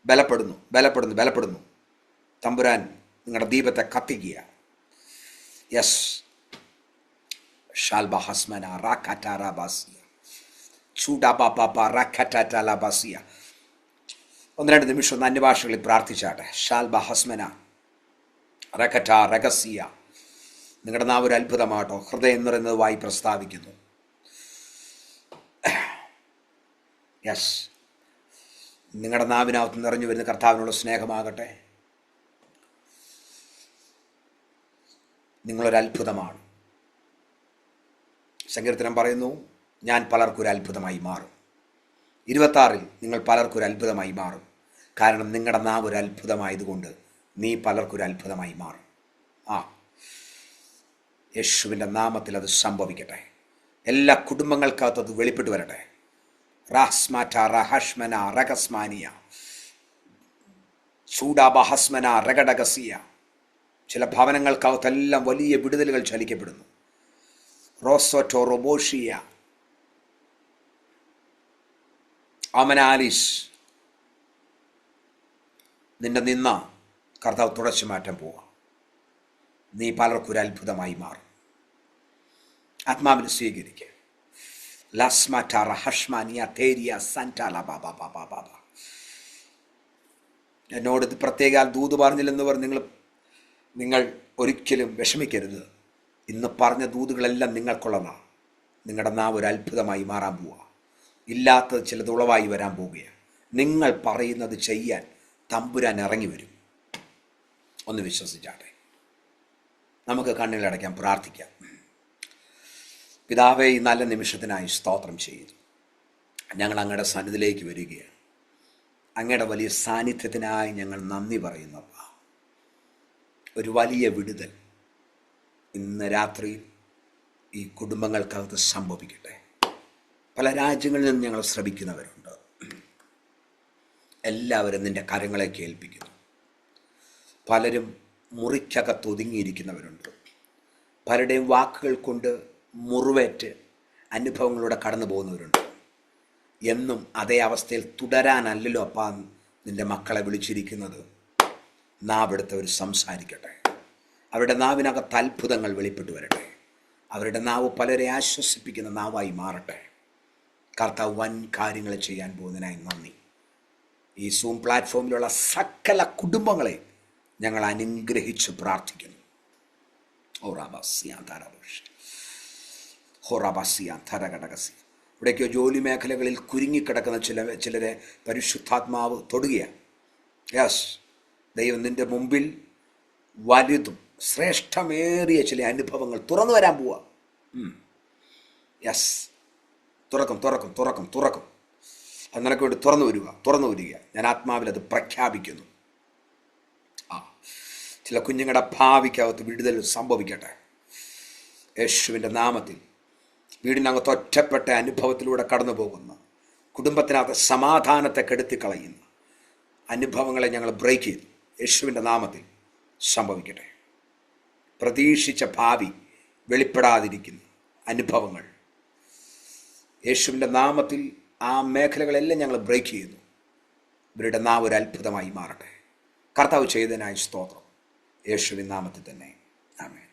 ബലപ്പെടുന്നു. തമ്പുരാൻ നിങ്ങളുടെ ദീപത്തെ കത്തിക്കുക. യെസ്, ഷാൽബഹസ്മന റാഖാറ്റാറാബാസിയ ചൂഡാബാബ റാഖാറ്റാറ്റാലാബാസിയ. 1-2 നിമിഷം ഒന്ന് അന്യഭാഷകളിൽ പ്രാർത്ഥിച്ചാട്ടെ. ഷാൽബഹസ്മന റഖറ്റാ രഹസ്യ. നിങ്ങളുടെ നാവ് ഒരു അത്ഭുതമാട്ടോ. ഹൃദയം നിറയുന്നതുമായി പ്രസ്താവിക്കുന്നു. യെസ്, നിങ്ങളുടെ നാവിനകത്ത് നിറഞ്ഞു വരുന്ന കർത്താവിനുള്ള സ്നേഹമാകട്ടെ. നിങ്ങളൊരത്ഭുതമാണ്. സങ്കീർത്തനം പറയുന്നു, ഞാൻ പലർക്കൊരു അത്ഭുതമായി മാറും. 26 നിങ്ങൾ പലർക്കൊരു അത്ഭുതമായി മാറും. കാരണം നിങ്ങളുടെ നാവ് ഒരു അത്ഭുതമായതുകൊണ്ട് നീ പലർക്കൊരു അത്ഭുതമായി മാറും. യേശുവിൻ്റെ നാമത്തിൽ അത് സംഭവിക്കട്ടെ. എല്ലാ കുടുംബങ്ങൾക്കകത്ത് അത് വെളിപ്പെട്ട് വരട്ടെ. റാസ്മാറ്റ റഹഷ്മന റഗസ്മാനിയ ചൂഡാബഹസ്മന റഗഡഗസിയ. ചില ഭവനങ്ങൾക്കകത്തെല്ലാം വലിയ വിടുതലുകൾ ചലിക്കപ്പെടുന്നു. റോസോറ്റോ റൊബോഷിയ അമനാലിസ്, നിന്റെ നിന്ന കർത്താവ് തുടച്ചു മാറ്റാൻ പോവാം. നീ പലർക്കൊരു അത്ഭുതമായി മാറും. ആത്മാവിനെ സ്വീകരിക്കുക. ലസ്മാറ്റാറ ഹഷ്മാനിയ തേരിയ സന്റാല ബാബ ബാബ ബാബ. എന്നോട് പ്രത്യേക ദൂത് പറഞ്ഞില്ലെന്ന് പറഞ്ഞ് നിങ്ങൾ ഒരിക്കലും വിഷമിക്കരുത്. ഇന്ന് പറഞ്ഞ ദൂതുകളെല്ലാം നിങ്ങൾക്കുള്ളതാണ്. നിങ്ങളുടെ നാവ് ഒരു അത്ഭുതമായി മാറാൻ പോവുക. ഇല്ലാത്തത് ചിലത് ഉളവായി വരാൻ പോവുകയാണ്. നിങ്ങൾ പറയുന്നത് ചെയ്യാൻ തമ്പുരാൻ ഇറങ്ങി വരും. ഒന്ന് വിശ്വസിച്ചാട്ടെ. നമുക്ക് കണ്ണുകളടയ്ക്കാം, പ്രാർത്ഥിക്കാം. പിതാവേ, ഈ നല്ല നിമിഷത്തിനായി സ്തോത്രം ചെയ്തു. ഞങ്ങൾ അങ്ങയുടെ സന്നിധിയിലേക്ക് വരികയാണ്. അങ്ങയുടെ വലിയ സാന്നിധ്യത്തിനായി ഞങ്ങൾ നന്ദി പറയുന്നപ്പ. ഒരു വലിയ വിടുതൽ ഇന്ന് രാത്രിയിൽ ഈ കുടുംബങ്ങൾക്കകത്ത് സംഭവിക്കട്ടെ. പല രാജ്യങ്ങളിൽ നിന്നും ഞങ്ങൾ ശ്രമിക്കുന്നവരുണ്ട്. എല്ലാവരും നിൻ്റെ കരങ്ങളെ കേൾപ്പിക്കുന്നു. പലരും മുറിക്കകത്ത് ഒതുങ്ങിയിരിക്കുന്നവരുണ്ട്. പലരുടെയും വാക്കുകൾ കൊണ്ട് മുറിവേറ്റ് അനുഭവങ്ങളിലൂടെ കടന്നു പോകുന്നവരുണ്ട്. എന്നും അതേ അവസ്ഥയിൽ തുടരാനല്ലല്ലോ അപ്പാ നിൻ്റെ മക്കളെ വിളിച്ചിരിക്കുന്നത്. നാവെടുത്തവർ സംസാരിക്കട്ടെ. അവരുടെ നാവിനകത്ത് അത്ഭുതങ്ങൾ വെളിപ്പെട്ടു വരട്ടെ. അവരുടെ നാവ് പലരെ ആശ്വസിപ്പിക്കുന്ന നാവായി മാറട്ടെ. കർത്താവ് വൻ കാര്യങ്ങൾ ചെയ്യാൻ പോകുന്നതിനായി നന്ദി. ഈ സൂം പ്ലാറ്റ്ഫോമിലുള്ള സകല കുടുംബങ്ങളെ ഞങ്ങൾ അനുഗ്രഹിച്ച് പ്രാർത്ഥിക്കുന്നു. ഇവിടേക്കോ ജോലി മേഖലകളിൽ കുരുങ്ങിക്കിടക്കുന്ന ചിലരെ പരിശുദ്ധാത്മാവ് തൊടുകയാണ്. യെസ്, ദൈവം നിൻ്റെ മുമ്പിൽ വലുതും ശ്രേഷ്ഠമേറിയ ചില അനുഭവങ്ങൾ തുറന്നു വരാൻ പോവുക. യെസ്, തുറക്കും. അത് നിനക്ക് വേണ്ടി തുറന്നു വരിക. ഞാൻ ആത്മാവിൽ അത് പ്രഖ്യാപിക്കുന്നു. ചില കുഞ്ഞുങ്ങളുടെ ഭാവിക്കകത്ത് വിടുതൽ സംഭവിക്കട്ടെ യേശുവിൻ്റെ നാമത്തിൽ. വീടിനകത്ത് ഒറ്റപ്പെട്ട അനുഭവത്തിലൂടെ കടന്നു പോകുന്ന, കുടുംബത്തിനകത്ത് സമാധാനത്തെ കെടുത്തിക്കളയുന്ന അനുഭവങ്ങളെ ഞങ്ങൾ ബ്രേക്ക് ചെയ്തു. യേശുവിൻ്റെ നാമത്തിൽ സംഭവിക്കട്ടെ. പ്രതീക്ഷിച്ച ഭാവി വെളിപ്പെടാതിരിക്കുന്ന അനുഭവങ്ങൾ യേശുവിൻ്റെ നാമത്തിൽ ആ മേഖലകളെല്ലാം ഞങ്ങൾ ബ്രേക്ക് ചെയ്യുന്നു. ഇവരുടെ നാവ് ഒരു അത്ഭുതമായി മാറട്ടെ. കർത്താവ് ചെയ്തതിനായി സ്തോത്രം. യേശുവിൻ നാമത്തിൽ തന്നെ ആമേൻ.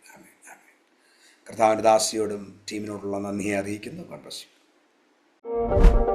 കർത്താവിൻ്റെ ദാസിയോടും ടീമിനോടുള്ള നന്ദിയെ അറിയിക്കുന്നു. God bless you.